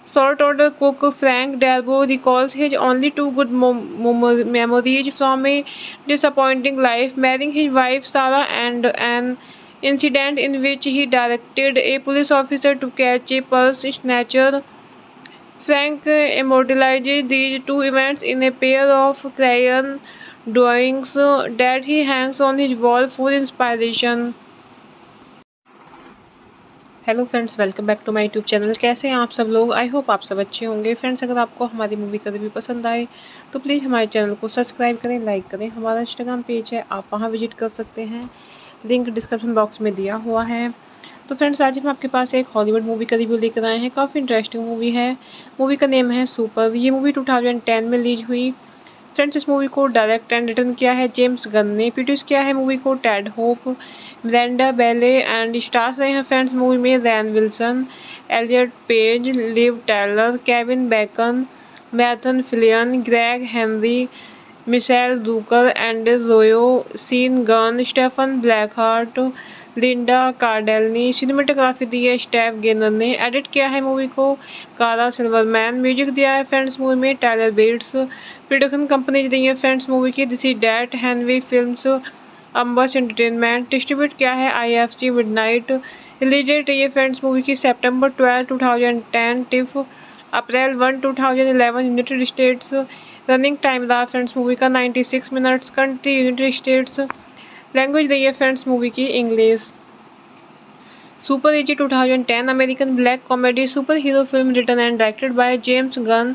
Short-order cook Frank Darbo recalls his only two good memories from a disappointing life, marrying his wife Sarah and an incident in which he directed a police officer to catch a purse snatcher. Frank immortalizes these two events in a pair of crayon drawings that he hangs on his wall for inspiration. Hello friends, welcome back to my YouTube channel. कैसे हैं आप सब लोग? I hope आप सब अच्छे होंगे। Friends, अगर आपको हमारी मूवी का रिव्यू पसंद आए तो प्लीज़ हमारे चैनल को सब्सक्राइब करें, लाइक करें। हमारा इंस्टाग्राम पेज है, आप वहां विजिट कर सकते हैं, लिंक डिस्क्रिप्शन बॉक्स में दिया हुआ है। तो फ्रेंड्स, आज हम आपके पास एक हॉलीवुड मूवी का रिव्यू लेकर आए हैं। काफ़ी इंटरेस्टिंग मूवी है। मूवी का नेम है सुपर। ये मूवी 2010 में रिलीज हुई। फ्रेंड्स, इस मूवी को डायरेक्ट एंड रिटर्न किया है जेम्स गन ने। प्रोड्यूस किया है मूवी को Ted Hope, Brenda Bailey and stars रहे हैं फ्रेंड्स मूवी में Rainn Wilson, Elliot Page, Liv Tyler, Kevin Bacon, Nathan Fillion, Gregg Henry, Michel Rooker, Andy Royo, Sean Gunn, Stephen ब्लैकहार्ट, Linda Cardellini. Cinematography दी है Steph gainer ने। Edit किया है movie को कारा सिल्वरमैन। म्यूजिक दिया है फ्रेंड्स मूवी में टायलर बेट्स। प्रोडक्शन कंपनी दी है फ्रेंड्स मूवी की this is that, हैनवी films, अम्बस entertainment. Distribute किया है IFC मिडनाइट। रिलीज डेट है फ्रेंड्स मूवी की September 12, 2010 TIFF April 1, 2011 United states. Running time रहा फ्रेंड्स मूवी का 96 minutes. Country United states. Language रही है फ्रेंड्स मूवी की English. Super AG 2010 American black comedy superhero film written and directed by James Gunn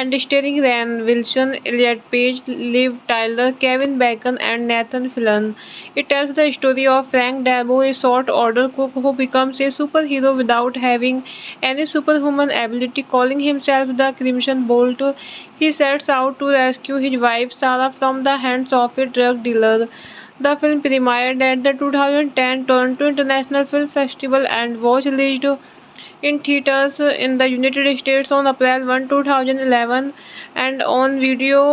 and starring Ryan Wilson, Elliot Page, Liv Tyler, Kevin Bacon, and Nathan Fillion. It tells the story of Frank Darbo, a short-order cook who becomes a superhero without having any superhuman ability. Calling himself the Crimson Bolt, he sets out to rescue his wife Sarah from the hands of a drug dealer. The film premiered at the 2010 Toronto International Film Festival and was released in theaters in the United States on April 1, 2011 and on video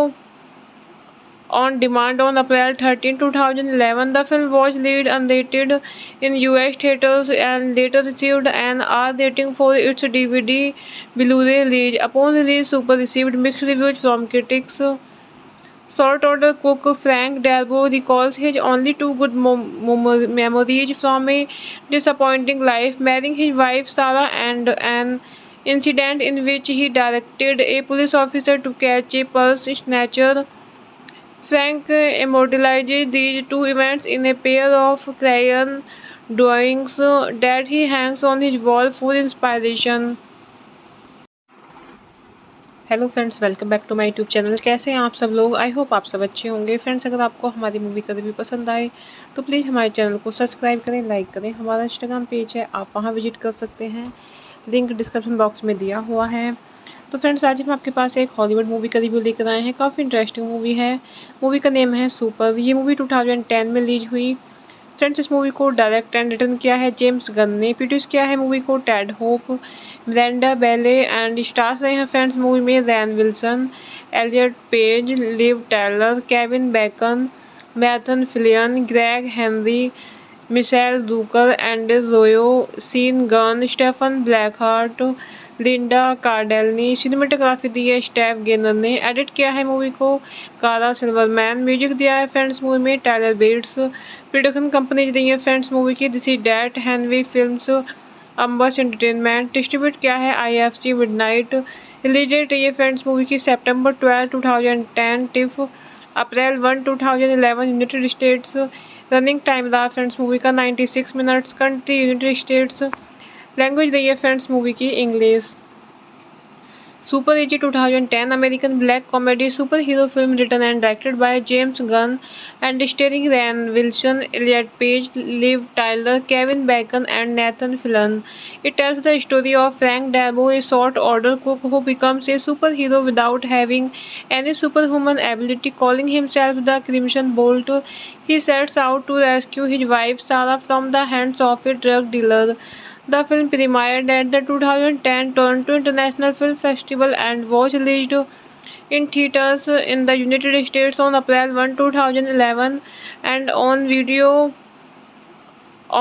on demand on April 13, 2011. The film was released unrated in US theaters and later received an R rating for its DVD Blu-ray release. Upon release, Super received mixed reviews from critics. Short-order cook Frank Darbo recalls his only two good memories from a disappointing life, marrying his wife Sarah and an incident in which he directed a police officer to catch a purse snatcher. Frank immortalizes these two events in a pair of crayon drawings that he hangs on his wall for inspiration. Hello friends, welcome back to my YouTube channel. कैसे हैं आप सब लोग? I hope आप सब अच्छे होंगे। Friends, अगर आपको हमारी मूवी का रिव्यू पसंद आए तो प्लीज़ हमारे चैनल को सब्सक्राइब करें, लाइक करें। हमारा इंस्टाग्राम पेज है, आप वहां विजिट कर सकते हैं, लिंक डिस्क्रिप्शन बॉक्स में दिया हुआ है। तो फ्रेंड्स, आज हम आपके पास एक हॉलीवुड मूवी का रिव्यू लेकर आए हैं। काफ़ी इंटरेस्टिंग मूवी है। मूवी का नेम है सुपर। ये मूवी 2010 में रिलीज हुई। फ्रेंड्स, इस मूवी को डायरेक्ट एंड रिटर्न किया है जेम्स गन ने। प्रोड्यूस किया है मूवी को Ted Hope, Brenda Bailey and stars रहे हैं फ्रेंड्स मूवी में Rainn Wilson, Elliot Page, Liv Tyler, Kevin Bacon, Nathan Fillion, Gregg Henry, Michel Rooker, Andy Royo, Sean Gunn, Stephen ब्लैकहार्ट, Linda Cardellini. Cinematography दी है Steph gainer ने। Edit किया है movie को कारा सिल्वरमैन। म्यूजिक दिया है फ्रेंड्स मूवी में टायलर बेट्स। प्रोडक्शन कंपनी दी है फ्रेंड्स मूवी की this is that, हैनवी films, अम्बस entertainment. Distribute किया है IFC मिडनाइट। रिलीज डेट है फ्रेंड्स मूवी की September 12, 2010 TIFF April 1 2011 United states. Running time रहा फ्रेंड्स मूवी का 96 minutes. Country United states. Language रही है फ्रेंड्स मूवी की English. Super AG 2010 American black comedy superhero film written and directed by James Gunn and starring Ryan Wilson, Elliot Page, Liv Tyler, Kevin Bacon, and Nathan Fillion. It tells the story of Frank Darbo, a short-order cook who becomes a superhero without having any superhuman ability. Calling himself the Crimson Bolt, he sets out to rescue his wife Sarah from the hands of a drug dealer. The film premiered at the 2010 Toronto International Film Festival and was released in theaters in the United States on April 1, 2011 and on video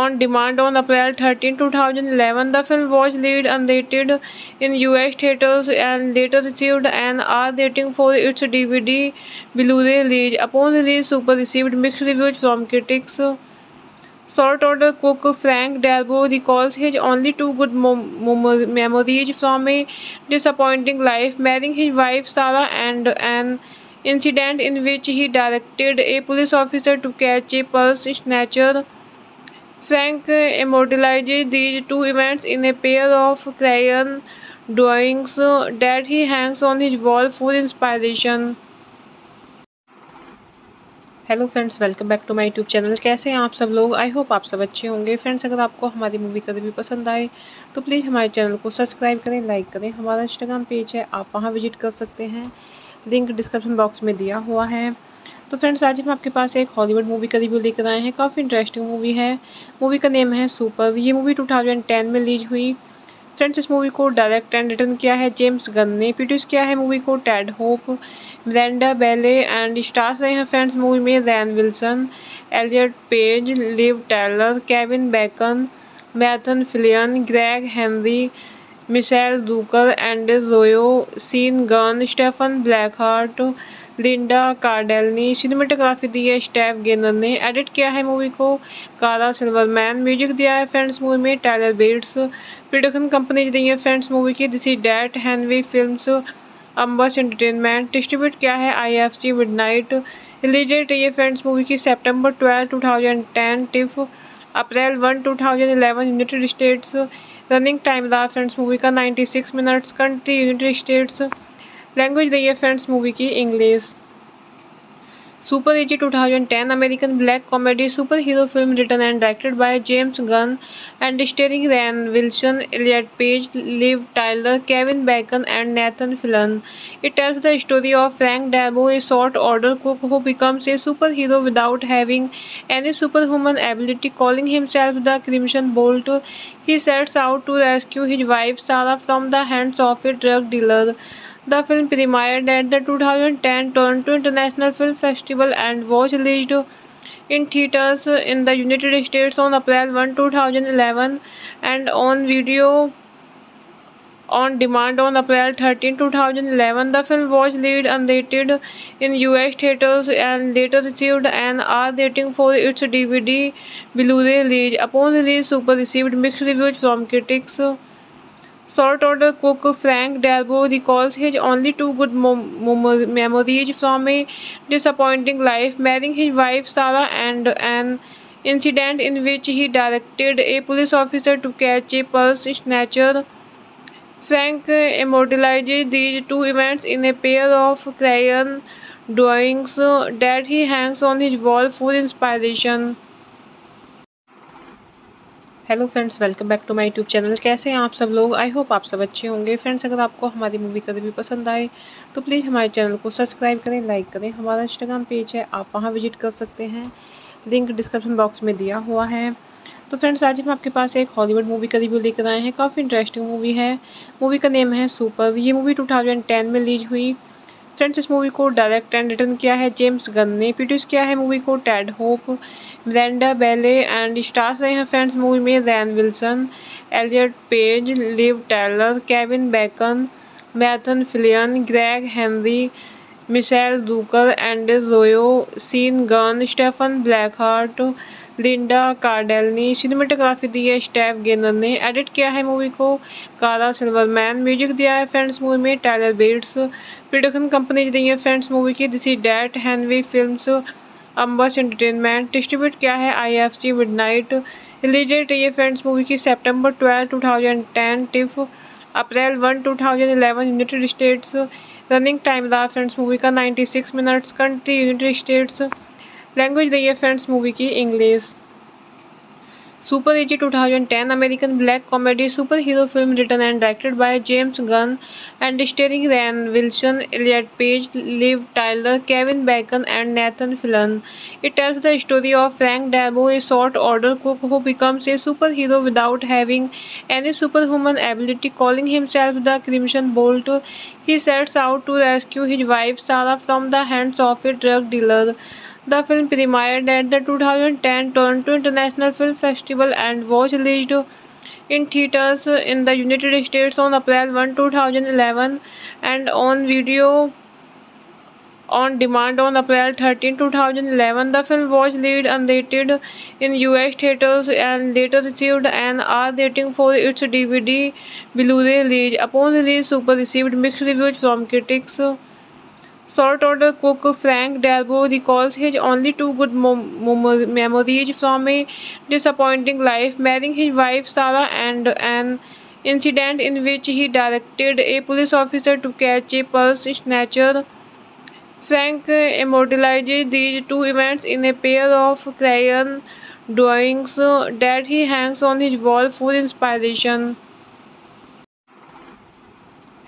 on demand on April 13, 2011. The film was released unrated in US theaters and later received an R rating for its DVD Blu-ray release. Upon release, Super received mixed reviews from critics. Short-order cook Frank Darbo recalls his only two good memories from a disappointing life, marrying his wife Sarah and an incident in which he directed a police officer to catch a purse snatcher. Frank immortalizes these two events in a pair of crayon drawings that he hangs on his wall for inspiration. Hello friends, welcome back to my YouTube channel. कैसे हैं आप सब लोग? I hope आप सब अच्छे होंगे। Friends, अगर आपको हमारी मूवी का रिव्यू पसंद आए तो प्लीज़ हमारे चैनल को सब्सक्राइब करें, लाइक करें। हमारा इंस्टाग्राम पेज है, आप वहां विजिट कर सकते हैं, लिंक डिस्क्रिप्शन बॉक्स में दिया हुआ है। तो फ्रेंड्स, आज हम आपके पास एक हॉलीवुड मूवी का रिव्यू लेकर आए हैं। काफ़ी इंटरेस्टिंग मूवी है। मूवी का नेम है सुपर। ये मूवी 2010 में रिलीज हुई। फ्रेंड्स, इस मूवी को डायरेक्ट एंड रिटर्न किया है जेम्स गन ने। प्रोड्यूस किया है मूवी को Ted Hope, Brenda Bailey and stars रहे हैं फ्रेंड्स मूवी में Rainn Wilson, Elliot Page, Liv Tyler, Kevin Bacon, Nathan Fillion, Gregg Henry, Michel Rooker, Andy Royo, Sean Gunn, Stephen ब्लैकहार्ट, Linda Cardellini. Cinematography दी है Steph gainer ने। Edit किया है movie को कारा सिल्वरमैन। म्यूजिक दिया है फ्रेंड्स मूवी में टायलर बेट्स। प्रोडक्शन कंपनी दी है फ्रेंड्स मूवी की this is that, हैनवी films, अम्बस entertainment. Distribute किया है IFC मिडनाइट। रिलीज डेट रही है फ्रेंड्स मूवी की September 12, 2010 TIFF April 1, 2011 United states. Running time रहा फ्रेंड्स मूवी का 96 minutes. Country United states. Language रही है फ्रेंड्स मूवी की English. Super AG 2010 American black comedy superhero film written and directed by James Gunn and starring Ryan Wilson, Elliot Page, Liv Tyler, Kevin Bacon, and Nathan Fillion. It tells the story of Frank Darbo, a short-order cook who becomes a superhero without having any superhuman ability. Calling himself the Crimson Bolt, he sets out to rescue his wife Sarah from the hands of a drug dealer. The film premiered at the 2010 Toronto International Film Festival and was released in theaters in the United States on April 1, 2011 and on video on demand on April 13, 2011. The film was released unrated in US theaters and later received an R rating for its DVD Blu-ray release. Upon release, Super received mixed reviews from critics. Short-order cook Frank Darbo recalls his only two good memories from a disappointing life, marrying his wife Sarah and an incident in which he directed a police officer to catch a purse snatcher. Frank immortalizes these two events in a pair of crayon drawings that he hangs on his wall for inspiration. Hello friends, welcome back to my YouTube channel. कैसे हैं आप सब लोग? I hope आप सब अच्छे होंगे। Friends, अगर आपको हमारी मूवी का रिव्यू पसंद आए तो प्लीज़ हमारे चैनल को सब्सक्राइब करें, लाइक करें। हमारा इंस्टाग्राम पेज है, आप वहां विजिट कर सकते हैं, लिंक डिस्क्रिप्शन बॉक्स में दिया हुआ है। तो फ्रेंड्स, आज हम आपके पास एक हॉलीवुड मूवी का रिव्यू लेकर आए हैं। काफ़ी इंटरेस्टिंग मूवी है। मूवी का नेम है सुपर। ये मूवी 2010 में रिलीज हुई। फ्रेंड्स, इस मूवी को डायरेक्ट एंड रिटर्न किया है जेम्स गन ने। प्रोड्यूस किया है मूवी को Ted Hope, Brenda Bailey and stars रहे हैं फ्रेंड्स मूवी में Rainn Wilson, Elliot Page, Liv Tyler, Kevin Bacon, Nathan Fillion, Gregg Henry, Michel Rooker, Andy Royo, Sean Gunn, Stephen ब्लैकहार्ट, Linda Cardellini. Cinematography दी है Steph gainer ने। Edit किया है movie को कारा सिल्वरमैन। म्यूजिक दिया है फ्रेंड्स मूवी में टायलर बेट्स। प्रोडक्शन कंपनी दी है फ्रेंड्स मूवी की this is that हैनवी films, अम्बस entertainment. Distribute किया है IFC मिडनाइट। रिलीज डेट रही है फ्रेंड्स मूवी की September 12, 2010 TIFF April 1, 2011 United states. Running time रहा फ्रेंड्स मूवी का 96 minutes. Country United states. Language रही है फ्रेंड्स मूवी की English. Super AG 2010 American black comedy super hero film written and directed by James Gunn and starring Ryan Wilson, Elliot Page, Liv Tyler, Kevin Bacon and Nathan Fillion. It tells the story of Frank Darabont, a short-order cook who becomes a superhero without having any superhuman ability. Calling himself the Crimson Bolt, he sets out to rescue his wife Sarah from the hands of a drug dealer. The film premiered at the 2010 Toronto International Film Festival and was released in theaters in the United States on April 1, 2011 and on video on demand on April 13, 2011. The film was released unrated in US theaters and later received an R rating for its DVD Blu-ray release. Upon release, Super received mixed reviews from critics. Short-order cook Frank Darabont recalls his only two good memories from a disappointing life, marrying his wife Sarah and an incident in which he directed a police officer to catch a purse snatcher. Frank immortalizes these two events in a pair of crayon drawings that he hangs on his wall for inspiration.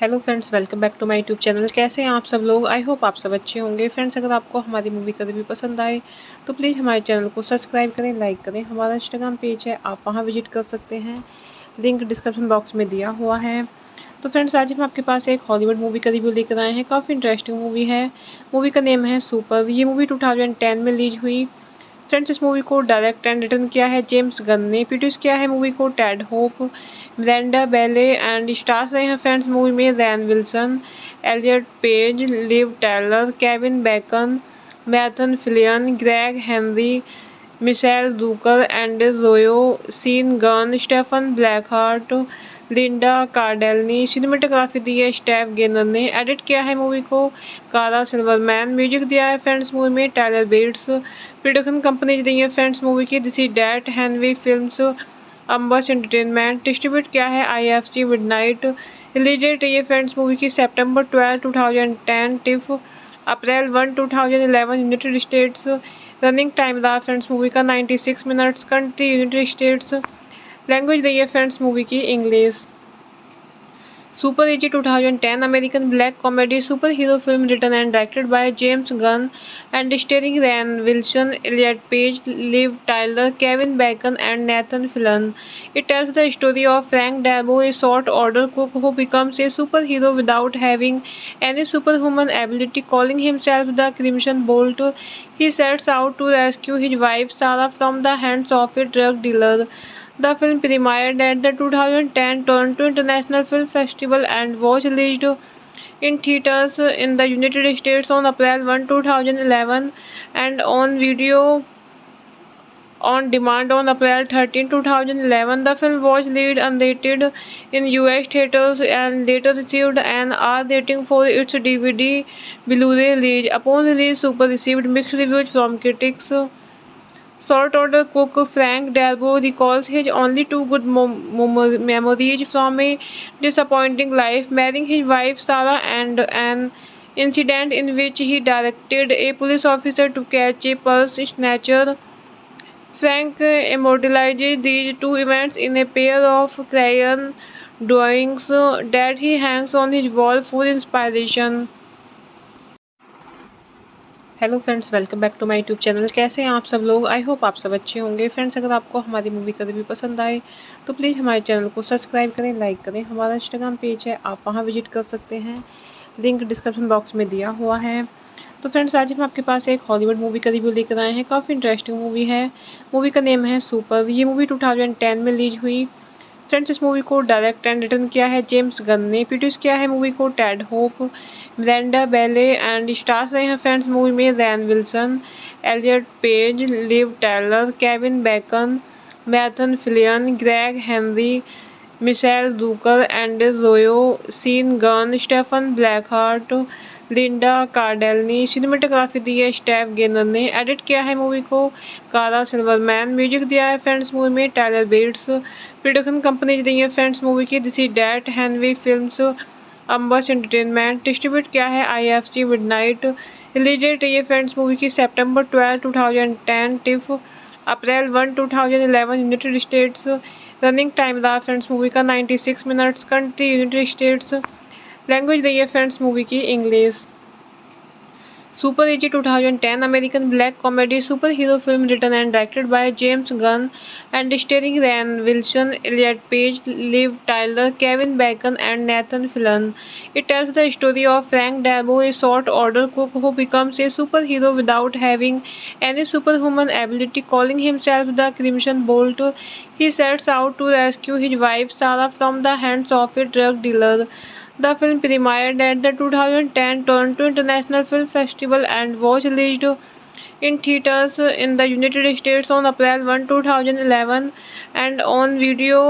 Hello friends, welcome back to my YouTube channel. कैसे हैं आप सब लोग? I hope आप सब अच्छे होंगे। Friends, अगर आपको हमारी मूवी का रिव्यू पसंद आए तो प्लीज़ हमारे चैनल को सब्सक्राइब करें, लाइक करें। हमारा इंस्टाग्राम पेज है, आप वहां विजिट कर सकते हैं, लिंक डिस्क्रिप्शन बॉक्स में दिया हुआ है। तो फ्रेंड्स, आज हम आपके पास एक हॉलीवुड मूवी का रिव्यू लेकर आए हैं। काफ़ी इंटरेस्टिंग मूवी है। मूवी का नेम है सुपर। ये मूवी 2010 में रिलीज हुई। फ्रेंड्स, इस मूवी को डायरेक्ट एंड रिटर्न किया है जेम्स गन ने। प्रोड्यूस किया है मूवी को Ted Hope, Brenda Bailey and stars रहे हैं फ्रेंड्स मूवी में Rainn Wilson, Elliot Page, Liv Tyler, Kevin Bacon, Nathan Fillion, Gregg Henry, Michel Rooker, Andy Royo, Sean Gunn, Stephen ब्लैकहार्ट, Linda Cardellini. Cinematography दी है Steph gainer ने। Edit किया है movie को कारा सिल्वरमैन। म्यूजिक दिया है फ्रेंड्स मूवी में टायलर बेट्स। प्रोडक्शन कंपनी दी है फ्रेंड्स मूवी की this is that हैनवी films, अम्बस entertainment. Distribute किया है IFC मिडनाइट। रिलीज डेट रही है फ्रेंड्स मूवी की September 12, 2010 TIFF April 1, 2011 United states. Running time रहा फ्रेंड्स मूवी का 96 minutes. Country United states. Language रही है फ्रेंड्स मूवी की English. Super AG 2010 American black comedy super hero film written and directed by James Gunn and starring Ryan Wilson, Elliot Page, Liv Tyler, Kevin Bacon and Nathan Fillion. It tells the story of Frank Darabont, a short-order cook who becomes a superhero without having any superhuman ability. Calling himself the Crimson Bolt, he sets out to rescue his wife Sarah from the hands of a drug dealer. The film premiered at the 2010 Toronto International Film Festival and was released in theaters in the United States on April 1, 2011 and on video on demand on April 13, 2011. The film was released unrated in US theaters and later received an R rating for its DVD Blu-ray release. Upon release, Super received mixed reviews from critics. Short-order cook Frank Darabont recalls his only two good memories from a disappointing life, marrying his wife Sarah and an incident in which he directed a police officer to catch a purse snatcher. Frank immortalizes these two events in a pair of crayon drawings that he hangs on his wall for inspiration. Hello friends, welcome back to my YouTube channel. कैसे हैं आप सब लोग? I hope आप सब अच्छे होंगे। Friends, अगर आपको हमारी मूवी का रिव्यू पसंद आए तो प्लीज़ हमारे चैनल को सब्सक्राइब करें, लाइक करें। हमारा इंस्टाग्राम पेज है, आप वहां विजिट कर सकते हैं, लिंक डिस्क्रिप्शन बॉक्स में दिया हुआ है। तो फ्रेंड्स, आज हम आपके पास एक हॉलीवुड मूवी का रिव्यू लेकर आए हैं। काफ़ी इंटरेस्टिंग मूवी है। मूवी का नेम है सुपर। ये मूवी 2010 में रिलीज हुई। फ्रेंड्स इस मूवी को डायरेक्ट एंड रिटर्न किया है जेम्स गन ने। प्रोड्यूस किया है मूवी को Ted Hope, Miranda Bailey and stars रहे हैं फ्रेंड्स मूवी में Rainn Wilson, Elliot Page, Liv Tyler, Kevin Bacon, Nathan Fillion, Gregg Henry, Michel Rooker, Andy Royo, Sean Gunn, Stephen ब्लैकहार्ट, Linda Cardellini. Cinematography दी है Steph gainer ने। Edit किया है movie को कारा सिल्वरमैन। म्यूजिक दिया है फ्रेंड्स मूवी में टायलर बेट्स। प्रोडक्शन कंपनी दी है फ्रेंड्स मूवी की this is that, हैनवी films, अम्बस entertainment. Distribute किया है IFC मिडनाइट। रिलीज डेट रही है फ्रेंड्स मूवी की September 12, 2010 TIFF April 1, 2011 United states. Running time रहा फ्रेंड्स मूवी का 96 minutes. Country United states. Language रही है फ्रेंड्स मूवी की English. Super AG 2010 American black comedy super hero film written and directed by James Gunn and starring Rainn Wilson, Elliot Page, Liv Tyler, Kevin Bacon and Nathan Fillion. It tells the story of Frank Darabont, a short-order cook who becomes a superhero without having any superhuman ability. Calling himself the Crimson Bolt, he sets out to rescue his wife Sarah from the hands of a drug dealer. The film premiered at the 2010 Toronto International Film Festival and was released in theaters in the United States on April 1, 2011 and on video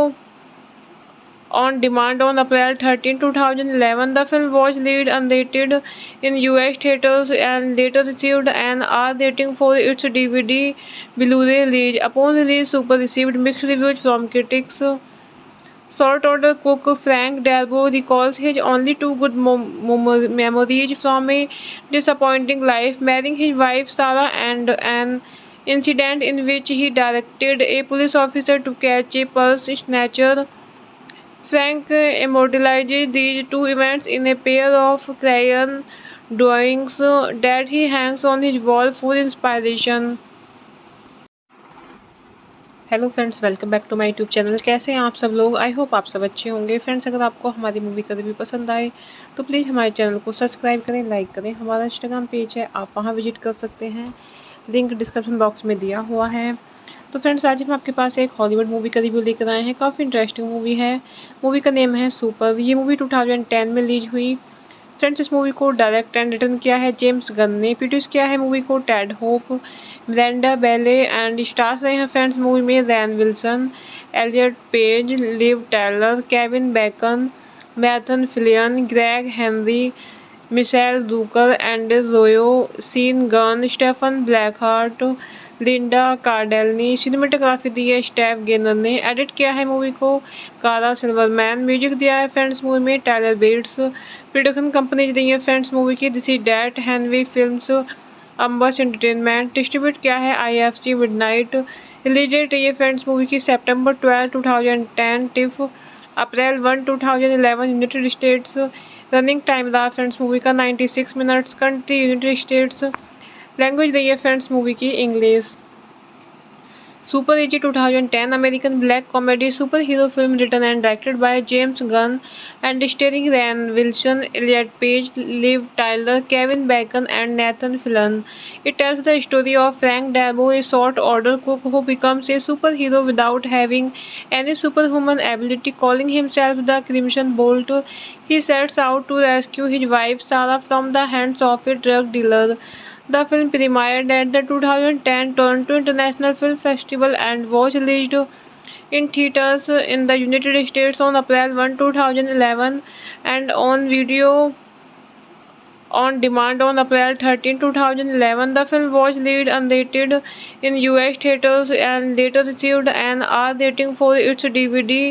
on demand on April 13, 2011. The film was released unrated in US theaters and later received an R rating for its DVD Blu-ray release. Upon release, Super received mixed reviews from critics. Short-order cook Frank Darabont recalls his only two good memories from a disappointing life, marrying his wife Sarah and an incident in which he directed a police officer to catch a purse snatcher. Frank immortalizes these two events in a pair of crayon drawings that he hangs on his wall for inspiration. Hello friends, welcome back to my YouTube channel. कैसे हैं आप सब लोग? I hope आप सब अच्छे होंगे। Friends अगर आपको हमारी मूवी का रिव्यू पसंद आए तो प्लीज़ हमारे चैनल को सब्सक्राइब करें, लाइक करें। हमारा इंस्टाग्राम पेज है, आप वहां विजिट कर सकते हैं, लिंक डिस्क्रिप्शन बॉक्स में दिया हुआ है। तो फ्रेंड्स आज हम आपके पास एक हॉलीवुड मूवी का रिव्यू लेकर आए हैं। काफ़ी इंटरेस्टिंग मूवी है। मूवी का नेम है सुपर। ये मूवी 2010 में रिलीज हुई। फ्रेंड्स इस मूवी को डायरेक्ट एंड रिटर्न किया है जेम्स गन ने। प्रोड्यूस किया है मूवी को Ted Hope, Miranda Bailey and stars रहे हैं फ्रेंड्स मूवी में Rainn Wilson, Elliot Page, Liv Tyler, Kevin Bacon, Nathan Fillion, Gregg Henry, Michel Rooker, Andy Royo, Sean Gunn, Stephen ब्लैकहार्ट, Linda Cardellini. Cinematography दी है Steph gainer ने। Edit किया है movie को कारा सिल्वरमैन। म्यूजिक दिया है फ्रेंड्स मूवी में टायलर बेट्स। प्रोडक्शन कंपनी दी है फ्रेंड्स मूवी की this is that, हैनवी films, अम्बस entertainment. Distribute किया है IFC मिडनाइट। रिलीज डेट रही है फ्रेंड्स मूवी की September 12, 2010 TIFF April 1, 2011 United states. Running time रहा फ्रेंड्स मूवी का 96 minutes. Country United states. Language रही है फ्रेंड्स मूवी की English. Super AG 2010 American black comedy super hero film written and directed by James Gunn and starring Rainn Wilson, Elliot Page, Liv Tyler, Kevin Bacon and Nathan Fillion. It tells the story of Frank Darabont, a short-order cook who becomes a superhero without having any superhuman ability. Calling himself the Crimson Bolt, he sets out to rescue his wife Sarah from the hands of a drug dealer. The film premiered at the 2010 Toronto International Film Festival and was released in theaters in the United States on April 1, 2011 and on video on demand on April 13, 2011. The film was released unrated in US theaters and later received an R rating for its DVD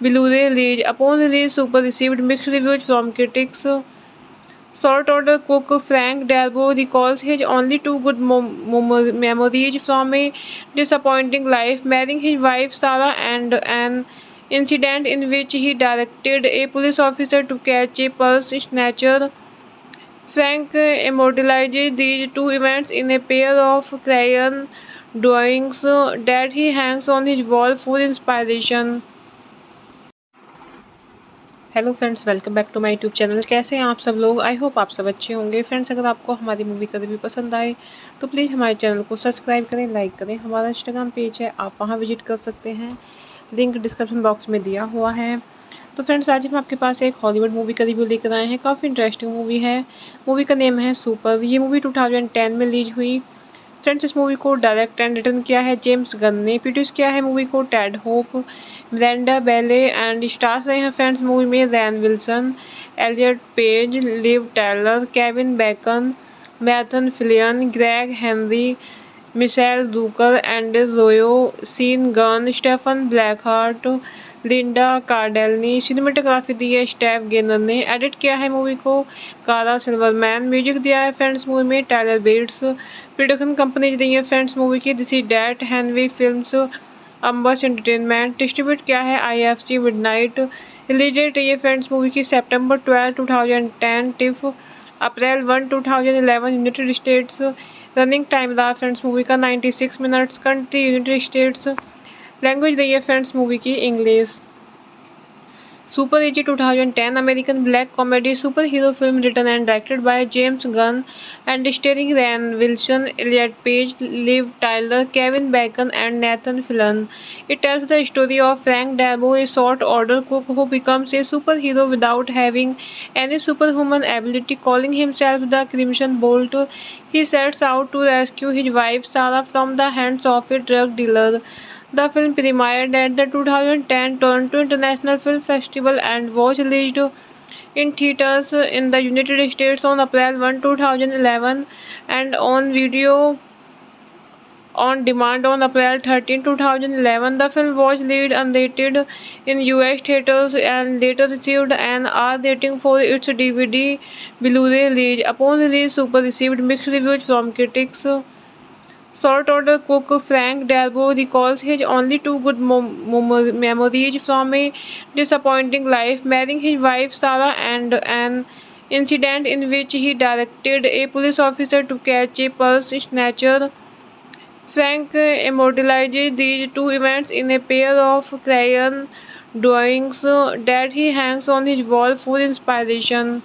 Blu-ray release. Upon release, Super received mixed reviews from critics. Short-order cook Frank Darabont recalls his only two good memories from a disappointing life, marrying his wife Sarah and an incident in which he directed a police officer to catch a purse snatcher. Frank immortalizes these two events in a pair of crayon drawings that he hangs on his wall for inspiration. Hello friends, welcome back to my YouTube channel. कैसे हैं आप सब लोग? I hope आप सब अच्छे होंगे। Friends, अगर आपको हमारी मूवी का रिव्यू पसंद आए तो प्लीज़ हमारे चैनल को सब्सक्राइब करें, लाइक करें। हमारा इंस्टाग्राम पेज है, आप वहां विजिट कर सकते हैं, लिंक डिस्क्रिप्शन बॉक्स में दिया हुआ है। तो फ्रेंड्स, आज हम आपके पास एक हॉलीवुड मूवी का रिव्यू लेकर आए हैं। काफ़ी इंटरेस्टिंग मूवी है। मूवी का नेम है सुपर। ये मूवी 2010 में रिलीज हुई। फ्रेंड्स, इस मूवी को डायरेक्ट एंड रिटर्न किया है जेम्स गन ने। प्रोड्यूस किया है मूवी को Ted Hope, Brenda Bailey and stars रहे हैं फ्रेंड्स मूवी में Rainn Wilson, Elliot Page, Liv Taylor, Kevin Bacon, Nathan Fillion, Gregg Henry, Michel Rooker, Andy Royo, Sean Gunn, Stephen ब्लैकहार्ट, Linda Cardellini. Cinematography दी है Steph gainer ने। Edit किया है movie को कारा सिल्वरमैन। म्यूजिक दिया है फ्रेंड्स मूवी में टायलर बेट्स। प्रोडक्शन कंपनी दी है फ्रेंड्स मूवी की this is that, हैनवी films, अम्बस entertainment. Distribute किया है IFC मिडनाइट। रिलीज डेट है फ्रेंड्स मूवी की September 12, 2010 TIFF April 1, 2011 United states. Running time रहा फ्रेंड्स मूवी का 96 minutes. Country United states. Language रही है फ्रेंड्स मूवी की English. Super AG 2010 American black comedy super hero film written and directed by James Gunn and starring Ryan Wilson, Elliot Page, Liv Tyler, Kevin Bacon and Nathan Fillion. It tells the story of Frank Darbo, a short-order cook who becomes a superhero without having any superhuman ability. Calling himself the Crimson Bolt, he sets out to rescue his wife Sarah from the hands of a drug dealer. The film premiered at the 2010 Toronto International Film Festival and was released in theaters in the United States on April 1, 2011 and on video on demand on April 13, 2011. The film was released unrated in US theaters and later received an R rating for its DVD Blu-ray release. Upon release, Super received mixed reviews from critics. Short-order cook Frank Darbo recalls his only two good memories from a disappointing life, marrying his wife Sarah and an incident in which he directed a police officer to catch a purse snatcher. Frank immortalizes these two events in a pair of crayon drawings that he hangs on his wall for inspiration.